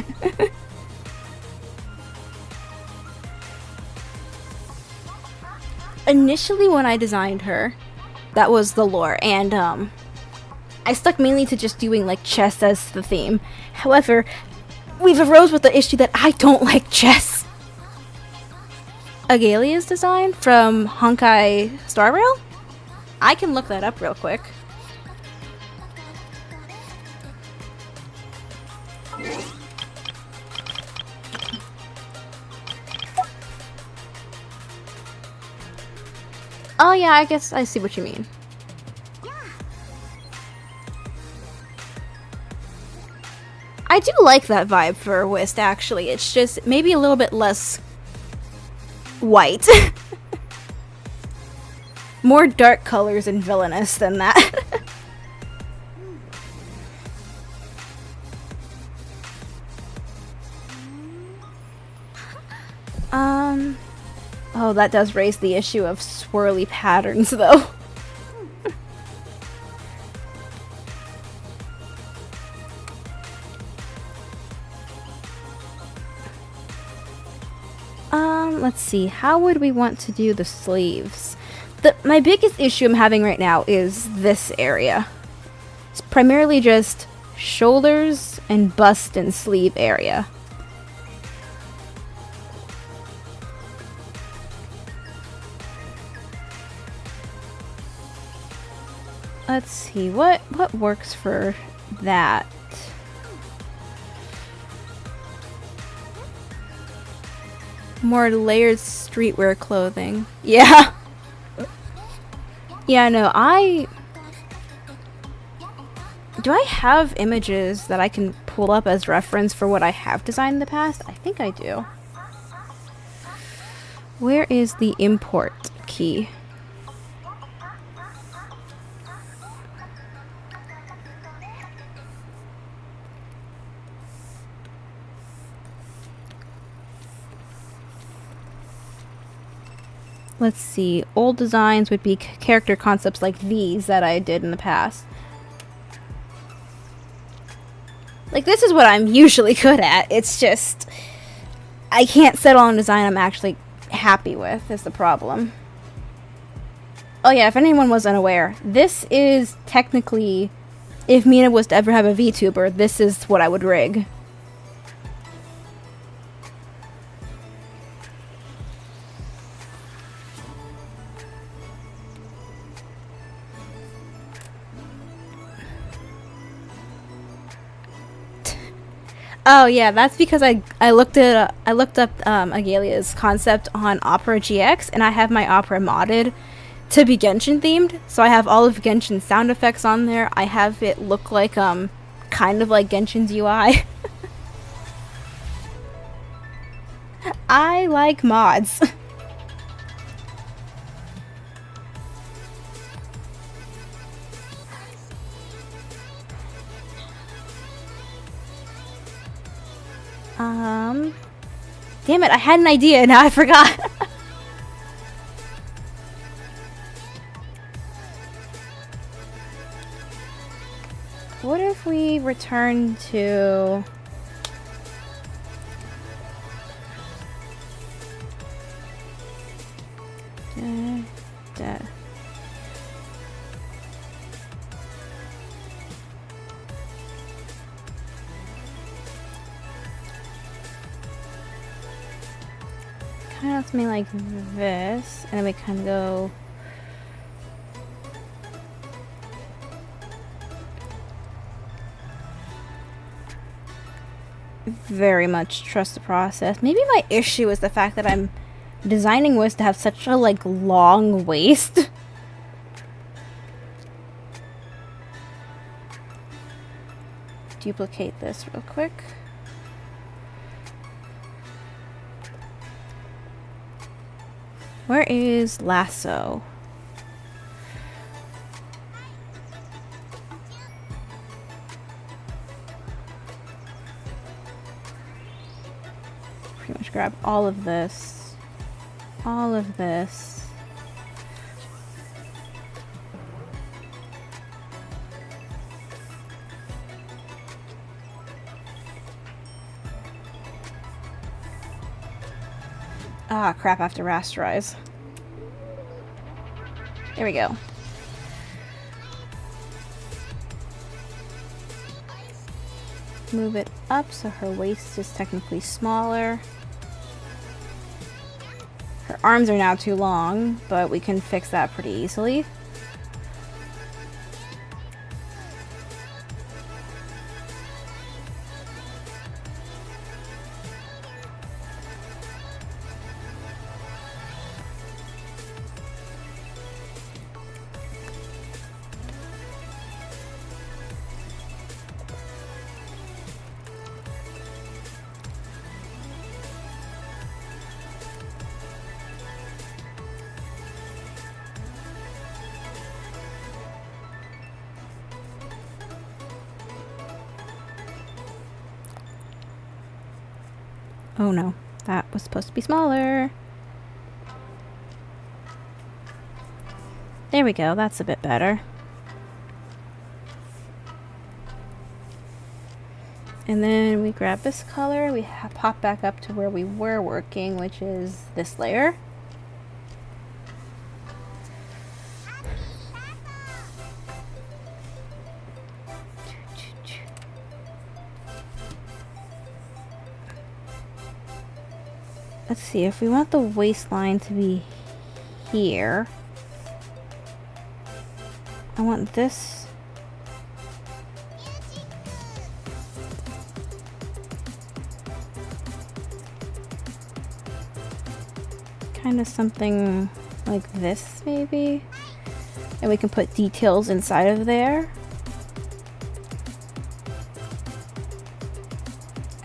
Initially, when I designed her, that was the lore, and I stuck mainly to just doing like chess as the theme. However, we've arose with the issue that I don't like chess. Agalia's design from Honkai Star Rail? I can look that up real quick. Oh yeah, I guess I see what you mean. I do like that vibe for Wisp, actually. It's just maybe a little bit less white. More dark colors and villainous than that. Oh, that does raise the issue of swirly patterns, though. Let's see. How would we want to do the sleeves? My biggest issue I'm having right now is this area. It's primarily just shoulders and bust and sleeve area. Let's see, what works for that? More layered streetwear clothing. Yeah. Yeah, no, do I have images that I can pull up as reference for what I have designed in the past? I think I do. Where is the import key? Let's see, old designs would be character concepts like these that I did in the past. Like, this is what I'm usually good at. It's just, I can't settle on a design I'm actually happy with, is the problem. Oh yeah, if anyone was unaware, this is technically, if Mina was to ever have a VTuber, this is what I would rig. Oh yeah, that's because I looked up Agalia's concept on Opera GX, and I have my Opera modded to be Genshin themed. So I have all of Genshin's sound effects on there. I have it look like kind of like Genshin's UI. I like mods. Damn it, I had an idea, now I forgot. What if we return to... Kind of something like this, and then we kind of go very much trust the process. Maybe my issue is the fact that I'm designing was to have such a like long waist. Duplicate this real quick. Where is Lasso? Pretty much grab all of this. All of this. Ah, crap, I have to rasterize. There we go. Move it up so her waist is technically smaller. Her arms are now too long, but we can fix that pretty easily. Oh no, that was supposed to be smaller. There we go, that's a bit better. And then we grab this color, we pop back up to where we were working, which is this layer. Let's see, if we want the waistline to be here, I want this. Kind of something like this, maybe. And we can put details inside of there.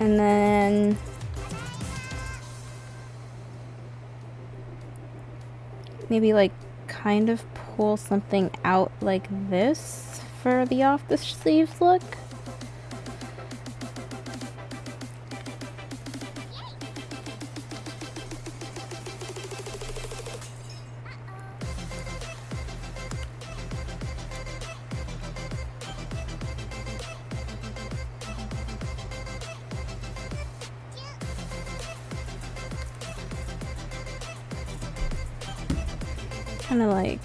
And then maybe like kind of pull something out like this for the off the sleeves look. trying to like...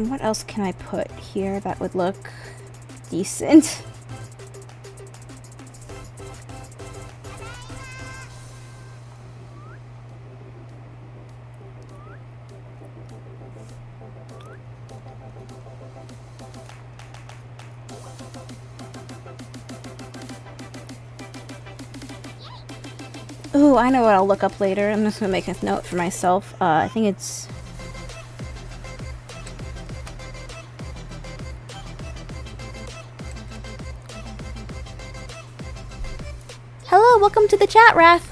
what else can I put here that would look decent? Ooh, I know what I'll look up later. I'm just gonna make a note for myself. I think it's... Hello, welcome to the chat, Wrath.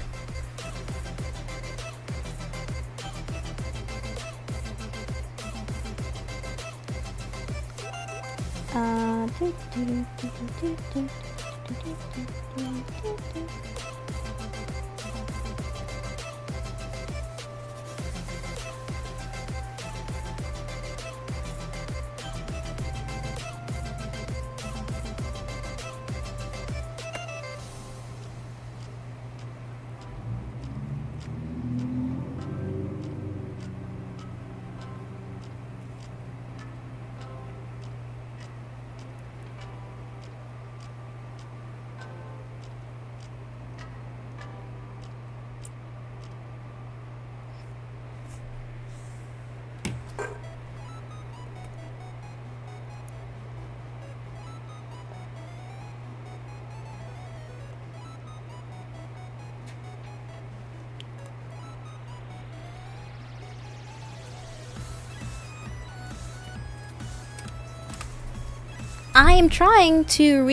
I am trying to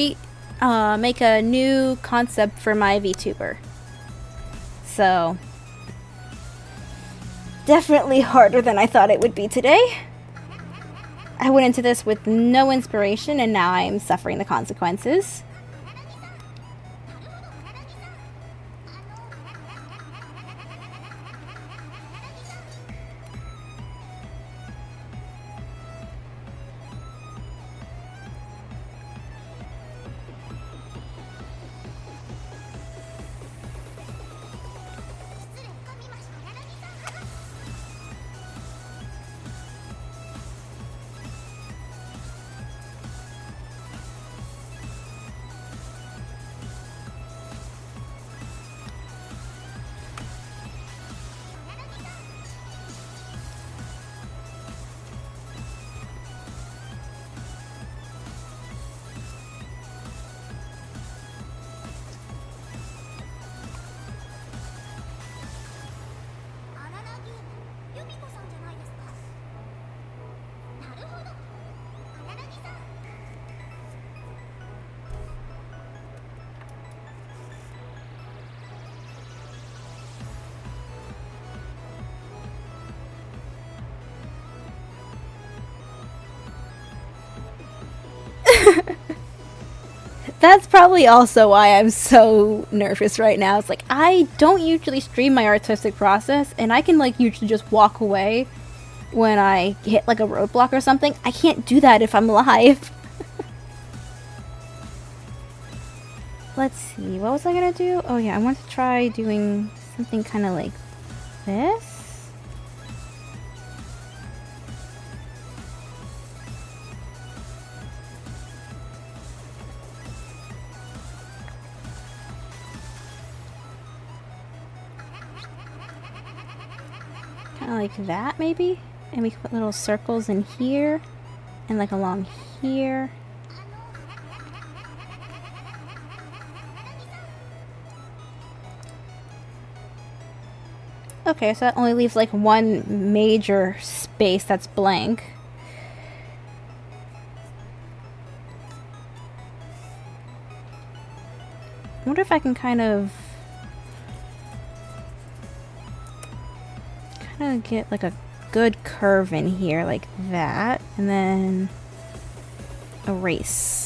make a new concept for my VTuber. So, definitely harder than I thought it would be today. I went into this with no inspiration and now I am suffering the consequences. That's probably also why I'm so nervous right now. It's like, I don't usually stream my artistic process, and I can like usually just walk away when I hit like a roadblock or something. I can't do that if I'm live. let's see, what was I gonna do? Oh yeah, I want to try doing something kind of like this. Kind of like that, maybe? And we can put little circles in here, and like along here. Okay, so that only leaves like one major space that's blank. I wonder if I can kind of get like a good curve in here like that, and then erase.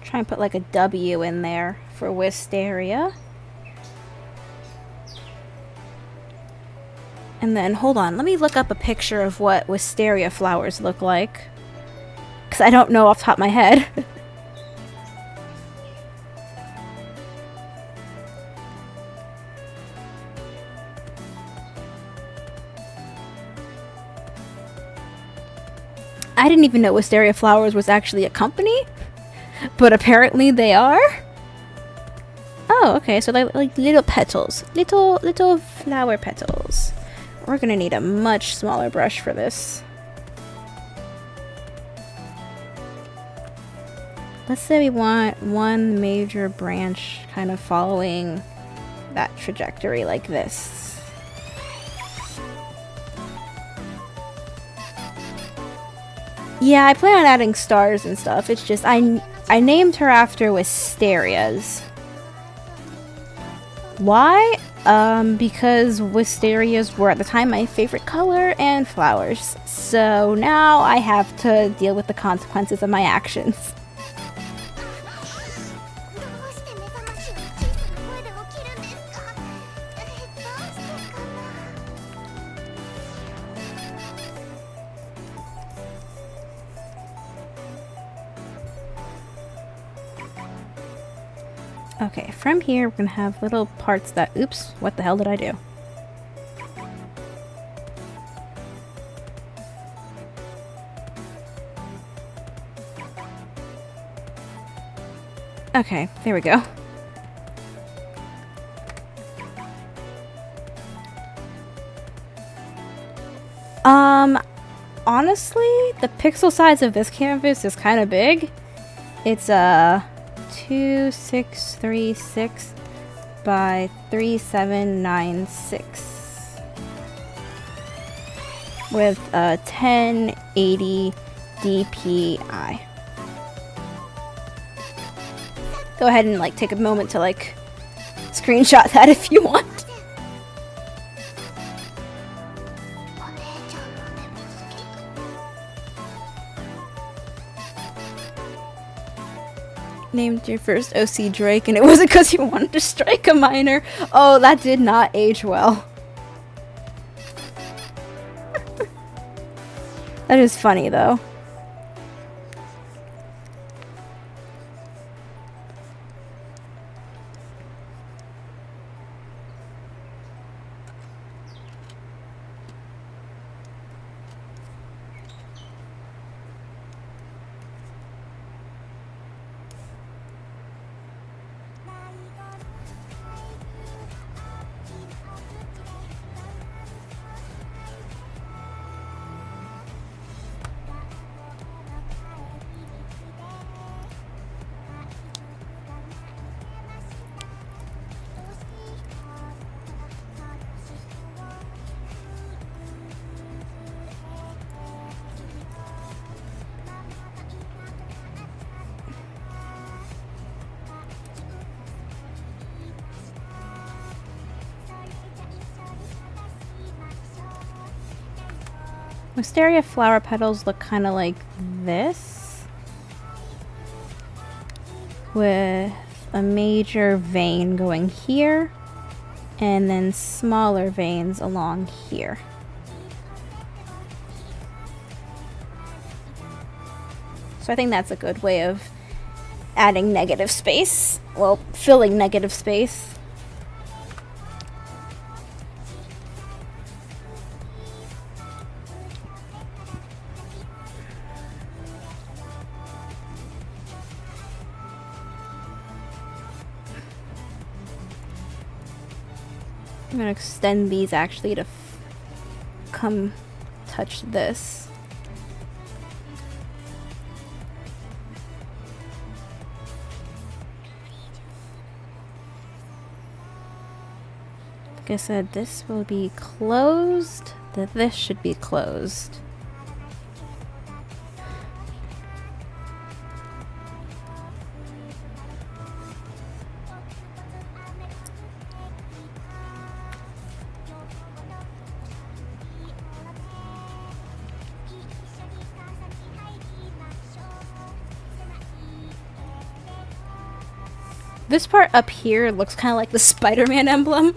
Try and put like a W in there for Wisteria. And then, hold on, let me look up a picture of what wisteria flowers look like. Because I don't know off the top of my head. I didn't even know Wisteria Flowers was actually a company. But apparently they are. Oh, okay, so they're like little petals. Little flower petals. We're gonna need a much smaller brush for this. Let's say we want one major branch kind of following that trajectory like this. Yeah, I plan on adding stars and stuff. It's just I named her after Wisterias. Why? Because Wisterias were at the time my favorite color and flowers. So now I have to deal with the consequences of my actions. Okay, from here we're gonna have little parts that, oops, what the hell did I do? Okay, there we go. Honestly, the pixel size of this canvas is kind of big. It's 2636 by 3796 with a 1080 DPI. Go ahead and like take a moment to like screenshot that if you want. Named your first OC Drake and it wasn't because you wanted to strike a minor. Oh, that did not age well. That is funny though. Wisteria flower petals look kind of like this, with a major vein going here, and then smaller veins along here. So I think that's a good way of adding negative space. Well, filling negative space. I'm gonna extend these actually to come touch this. Like I said, this will be closed. This should be closed. This part up here looks kind of like the Spider-Man emblem.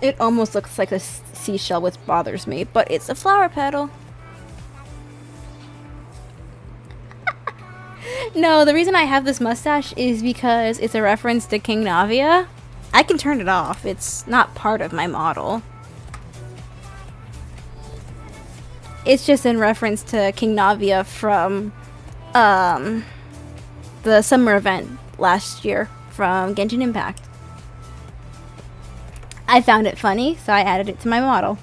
It almost looks like a seashell, which bothers me, but it's a flower petal. No, the reason I have this mustache is because it's a reference to King Navia. I can turn it off. It's not part of my model. It's just in reference to King Navia from the summer event last year from Genshin Impact. I found it funny, so I added it to my model.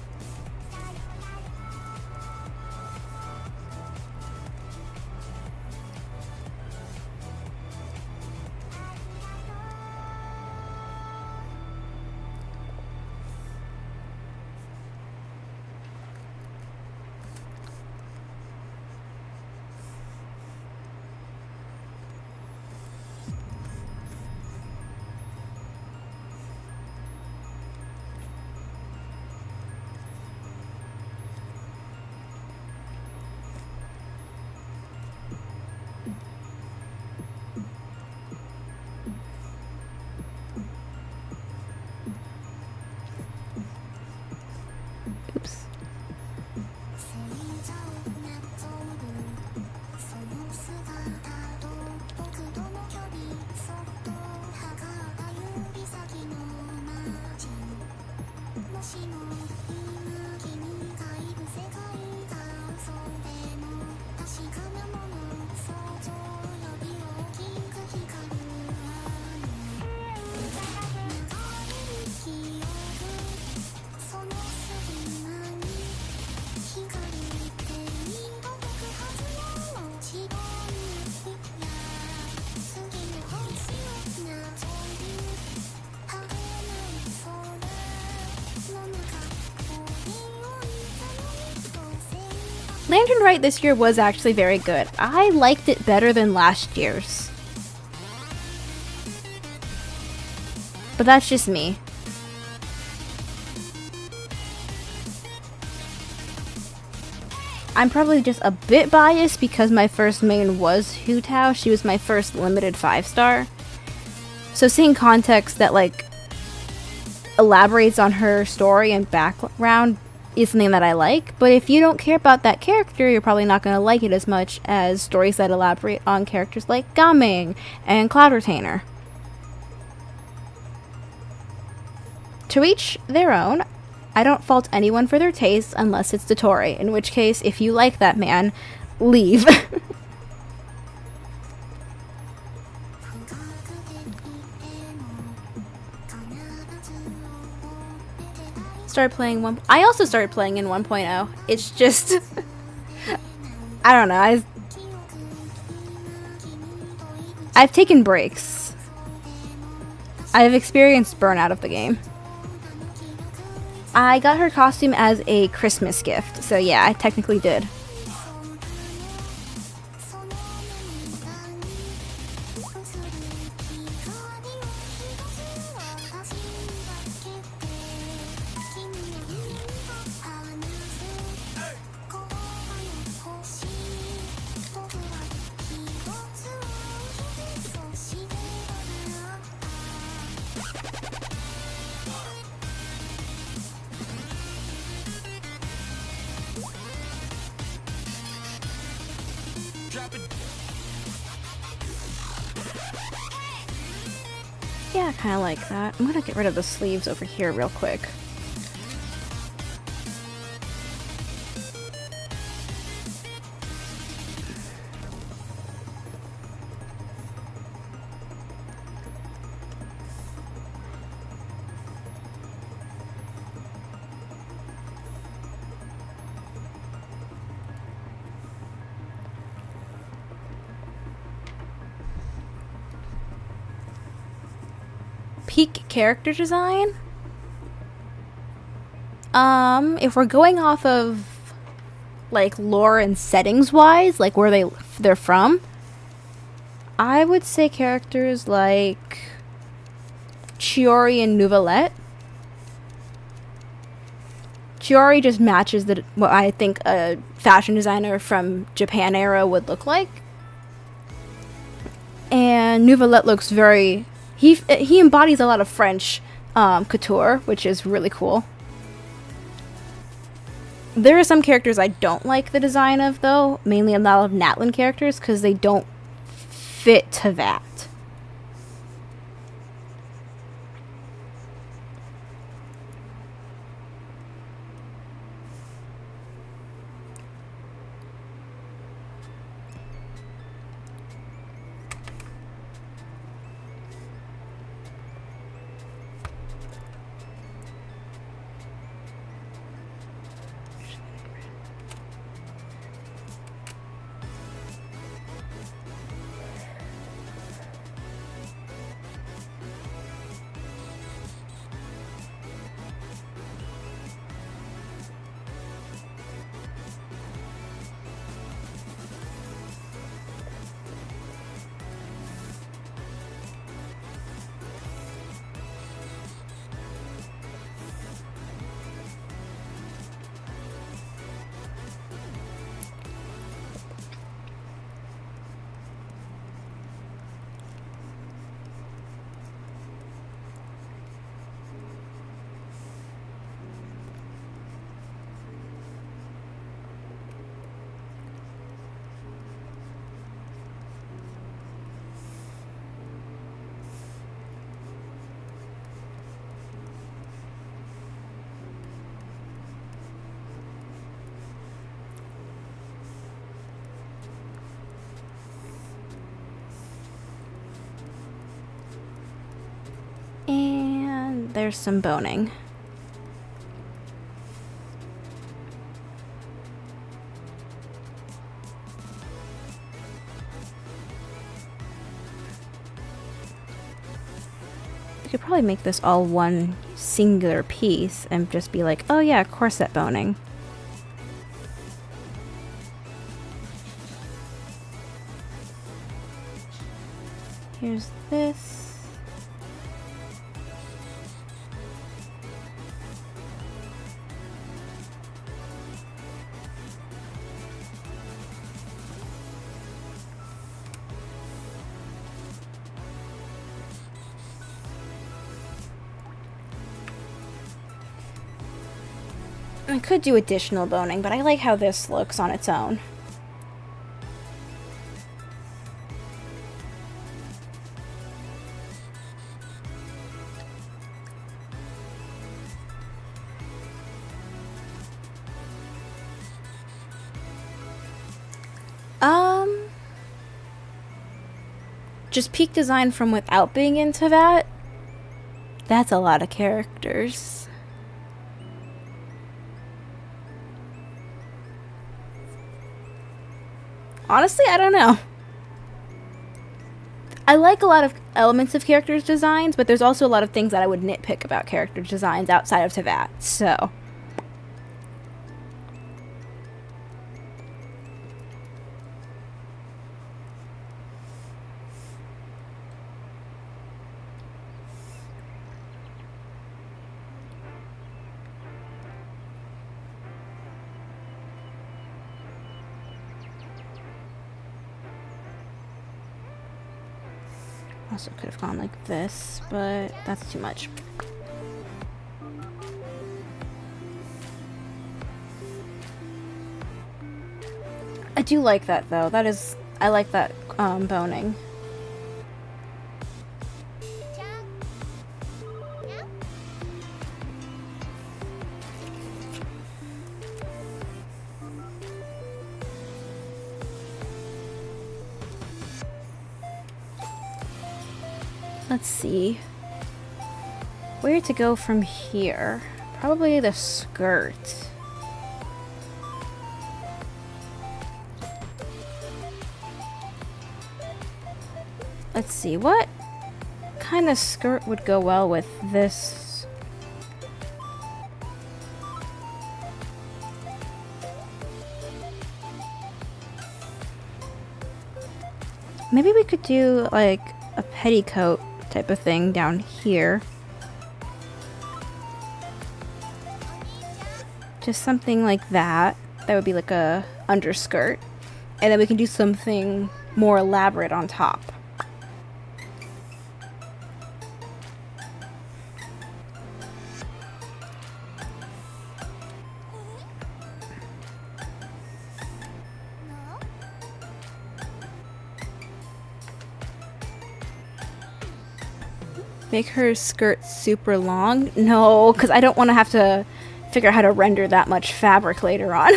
Oops. Lantern Rite this year was actually very good. I liked it better than last year's. But that's just me. I'm probably just a bit biased because my first main was Hu Tao. She was my first limited 5-star. So seeing context that like elaborates on her story and background is something that I like. But if you don't care about that character, you're probably not going to like it as much as stories that elaborate on characters like Gaming and Cloud Retainer. To each their own. I don't fault anyone for their taste unless it's Dottore, in which case, if you like that man, leave. I also started playing in 1.0. It's just I don't know. I've taken breaks. I've experienced burnout of the game. I got her costume as a Christmas gift, so yeah, I technically did. Yeah, I kind of like that. I'm gonna get rid of the sleeves over here real quick. Peak character design? If we're going off of like lore and settings wise, like where they're from, I would say characters like Chiori and Neuvillette. Chiori just matches what I think a fashion designer from Japan era would look like. And Neuvillette looks very... He embodies a lot of French couture, which is really cool. There are some characters I don't like the design of, though. Mainly a lot of Natlan characters, because they don't fit to that. And there's some boning. You could probably make this all one singular piece and just be like, oh yeah, corset boning. Here's this. I could do additional boning, but I like how this looks on its own. Just peak design from without being into that. That's a lot of characters. Honestly, I don't know. I like a lot of elements of characters' designs, but there's also a lot of things that I would nitpick about character designs outside of Teyvat, so... Also could have gone like this, but that's too much. I do like that though. That is, I like that boning. Let's see. Where to go from here? Probably the skirt. Let's see, what kind of skirt would go well with this? Maybe we could do like a petticoat type of thing down here. Just something like that. That would be like a underskirt. And then we can do something more elaborate on top. Make her skirt super long? No, because I don't want to have to figure out how to render that much fabric later on.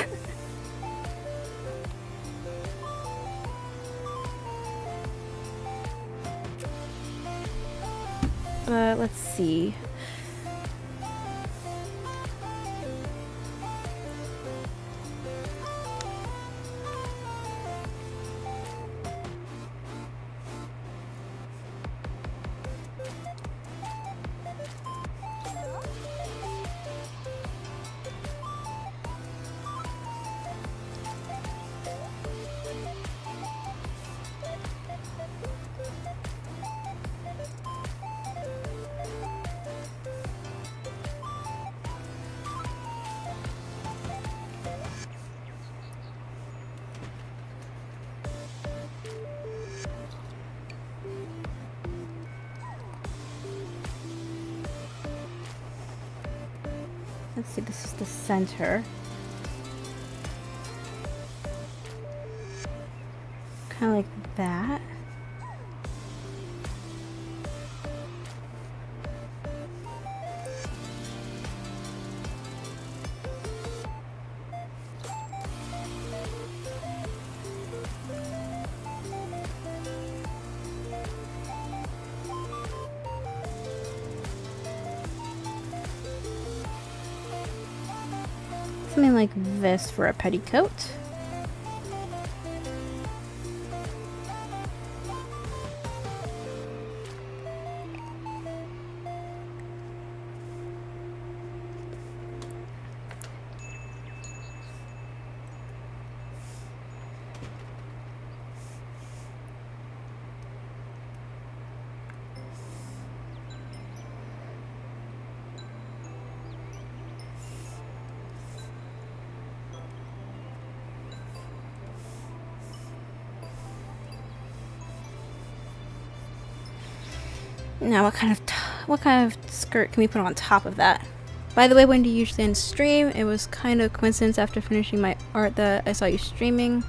But let's see. Let's see, this is the center. Kind of like that. Something like this for a petticoat. Now, what kind of skirt can we put on top of that? By the way, when do you usually end stream? It was kind of coincidence after finishing my art that I saw you streaming.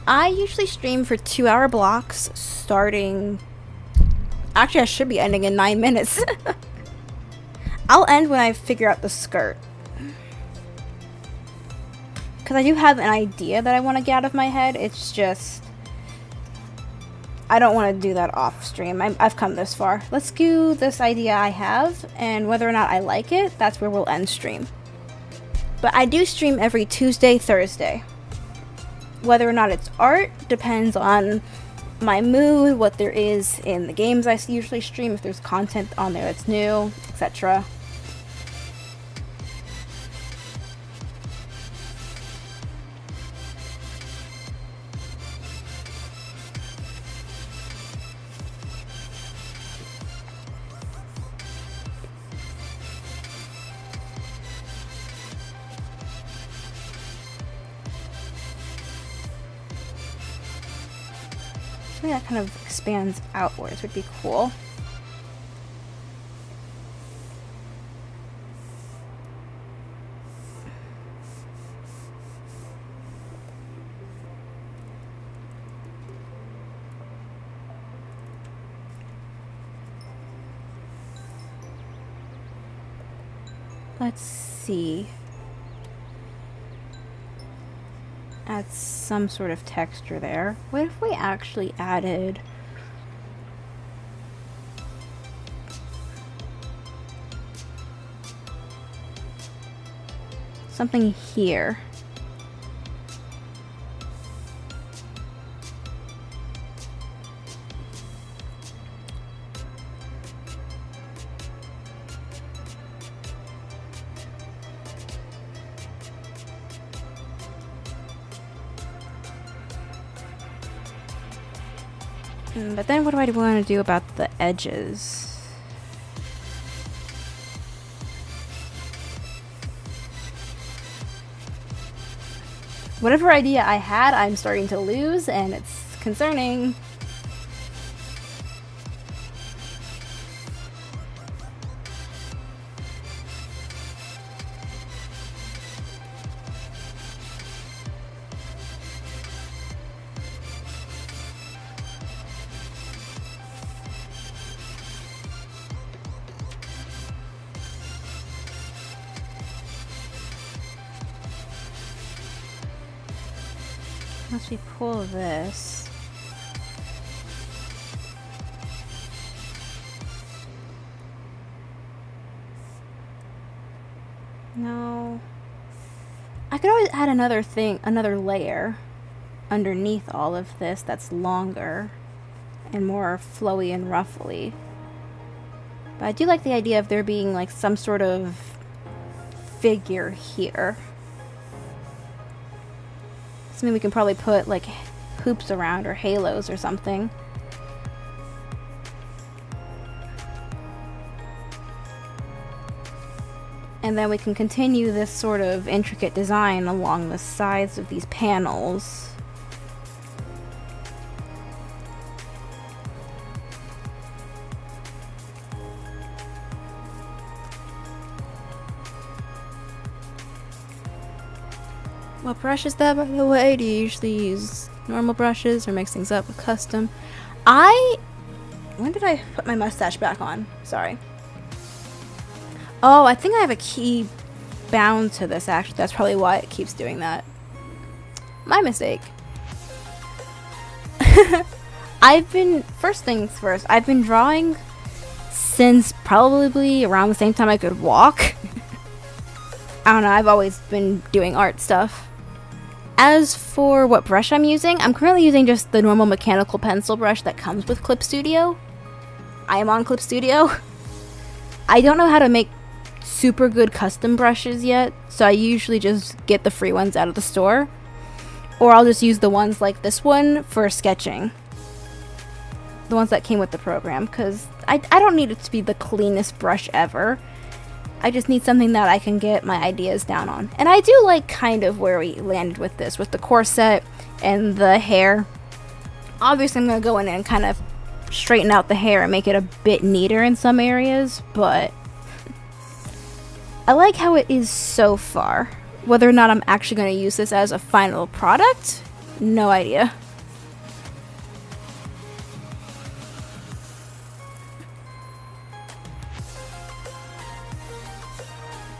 I usually stream for 2-hour blocks, starting... Actually, I should be ending in 9 minutes. I'll end when I figure out the skirt. Because I do have an idea that I want to get out of my head. It's just... I don't want to do that off stream. I've come this far. Let's do this idea I have, and whether or not I like it, that's where we'll end stream. But I do stream every Tuesday, Thursday. Whether or not it's art depends on my mood, what there is in the games I usually stream, if there's content on there that's new, etc. Something that kind of expands outwards would be cool. Let's see. Add some sort of texture there. What if we actually added something here? But then what do I want to do about the edges? Whatever idea I had, I'm starting to lose, and it's concerning. Once we pull this, no, I could always add another thing, another layer underneath all of this that's longer and more flowy and ruffly. But I do like the idea of there being like some sort of figure here. Something we can probably put like hoops around or halos or something. And then we can continue this sort of intricate design along the sides of these panels. What brush is that, by the way? Do you usually use normal brushes or mix things up with custom? When did I put my mustache back on? Sorry. Oh, I think I have a key bound to this, actually. That's probably why it keeps doing that. My mistake. First things first, I've been drawing since probably around the same time I could walk. I don't know, I've always been doing art stuff. As for what brush I'm using, I'm currently using just the normal mechanical pencil brush that comes with Clip Studio. I am on Clip Studio. I don't know how to make super good custom brushes yet, so I usually just get the free ones out of the store. Or I'll just use the ones like this one for sketching. The ones that came with the program, because I don't need it to be the cleanest brush ever. I just need something that I can get my ideas down on. And I do like kind of where we landed with this, with the corset and the hair. Obviously I'm going to go in and kind of straighten out the hair and make it a bit neater in some areas, but I like how it is so far. Whether or not I'm actually going to use this as a final product, no idea.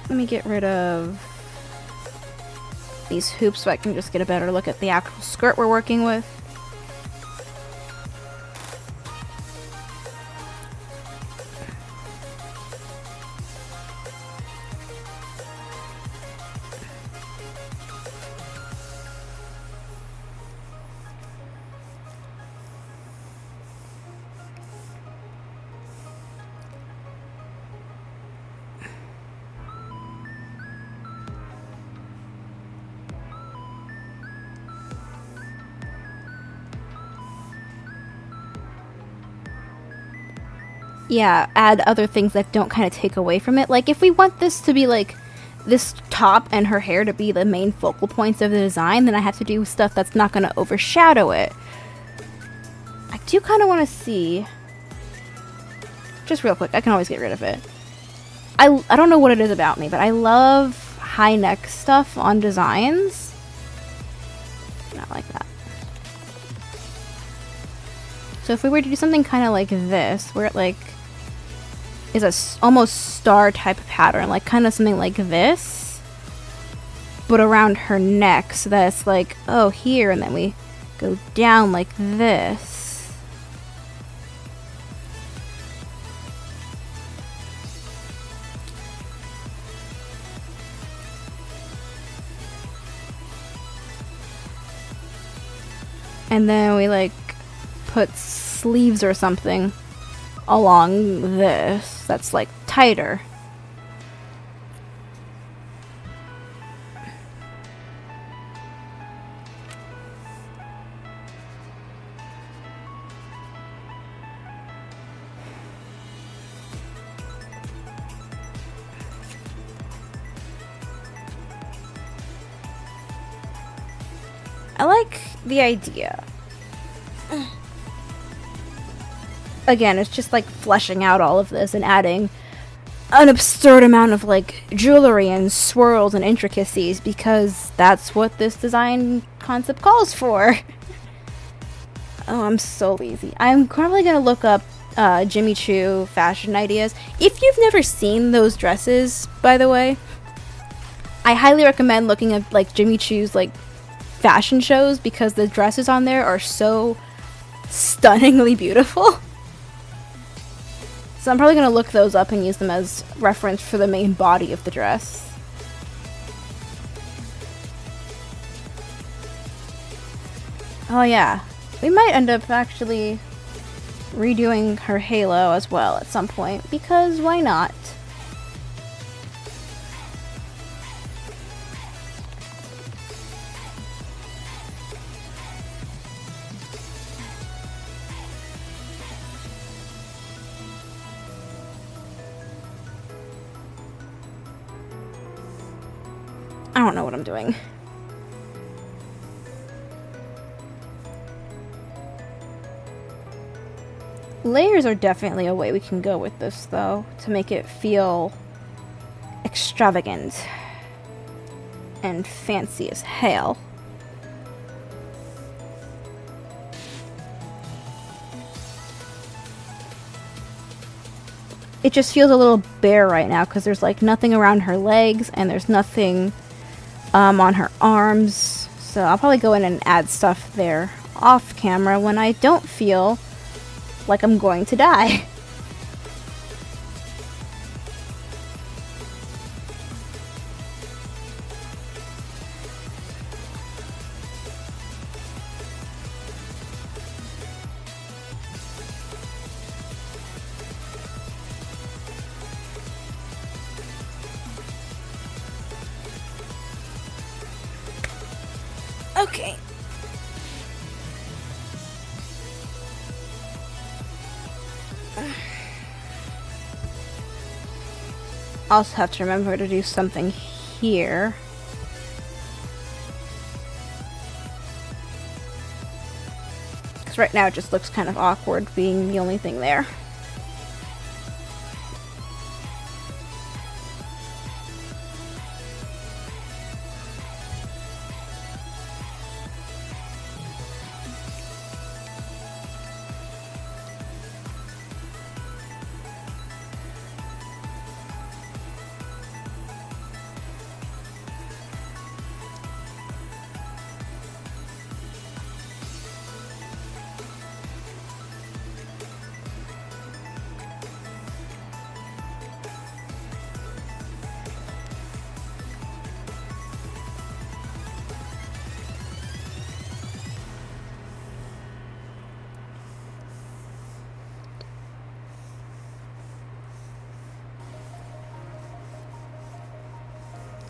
Let me get rid of these hoops so I can just get a better look at the actual skirt we're working with. Yeah, add other things that don't kind of take away from it. Like, if we want this to be, like, this top and her hair to be the main focal points of the design, then I have to do stuff that's not going to overshadow it. I do kind of want to see... Just real quick, I can always get rid of it. I don't know what it is about me, but I love high neck stuff on designs. Not like that. So if we were to do something kind of like this, where it, like... is a almost star type of pattern, like kind of something like this, but around her neck, so that it's like, oh, here, and then we go down like this. And then we like put sleeves or something along this that's like tighter. I like the idea. Again, it's just like fleshing out all of this and adding an absurd amount of like jewelry and swirls and intricacies, because that's what this design concept calls for. Oh, I'm so lazy. I'm probably gonna look up Jimmy Choo fashion ideas. If you've never seen those dresses, by the way, I highly recommend looking at like Jimmy Choo's like fashion shows, because the dresses on there are so stunningly beautiful. So I'm probably going to look those up and use them as reference for the main body of the dress. Oh yeah, we might end up actually redoing her halo as well at some point, because why not? I don't know what I'm doing. Layers are definitely a way we can go with this, though, to make it feel extravagant and fancy as hell. It just feels a little bare right now, because there's like nothing around her legs and there's nothing on her arms. So I'll probably go in and add stuff there off camera when I don't feel like I'm going to die. Okay. Also have to remember to do something here. Because right now it just looks kind of awkward being the only thing there.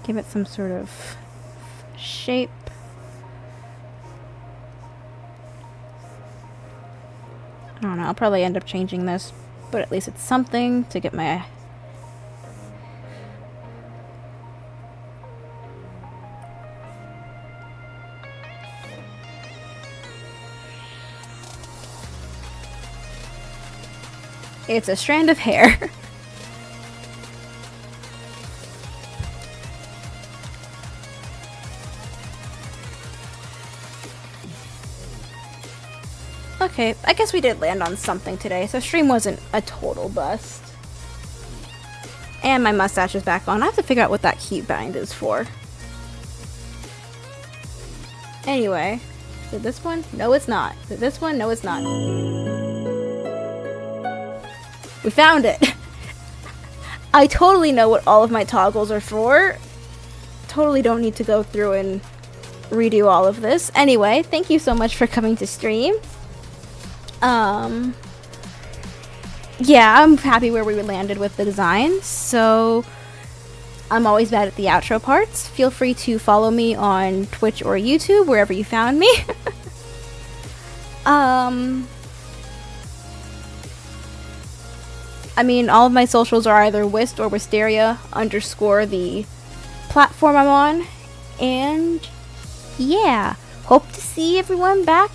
Give it some sort of shape. I don't know, I'll probably end up changing this, but at least it's something to get my... It's a strand of hair. Okay, I guess we did land on something today, so stream wasn't a total bust. And my mustache is back on. I have to figure out what that keybind is for. Anyway, is it this one? No, it's not. Is it this one? No, it's not. We found it! I totally know what all of my toggles are for. Totally don't need to go through and redo all of this. Anyway, thank you so much for coming to stream. Yeah, I'm happy where we landed with the designs, so I'm always bad at the outro parts. Feel free to follow me on Twitch or YouTube, wherever you found me. I mean, all of my socials are either Wist or Wisteria _ the platform I'm on. And yeah, hope to see everyone back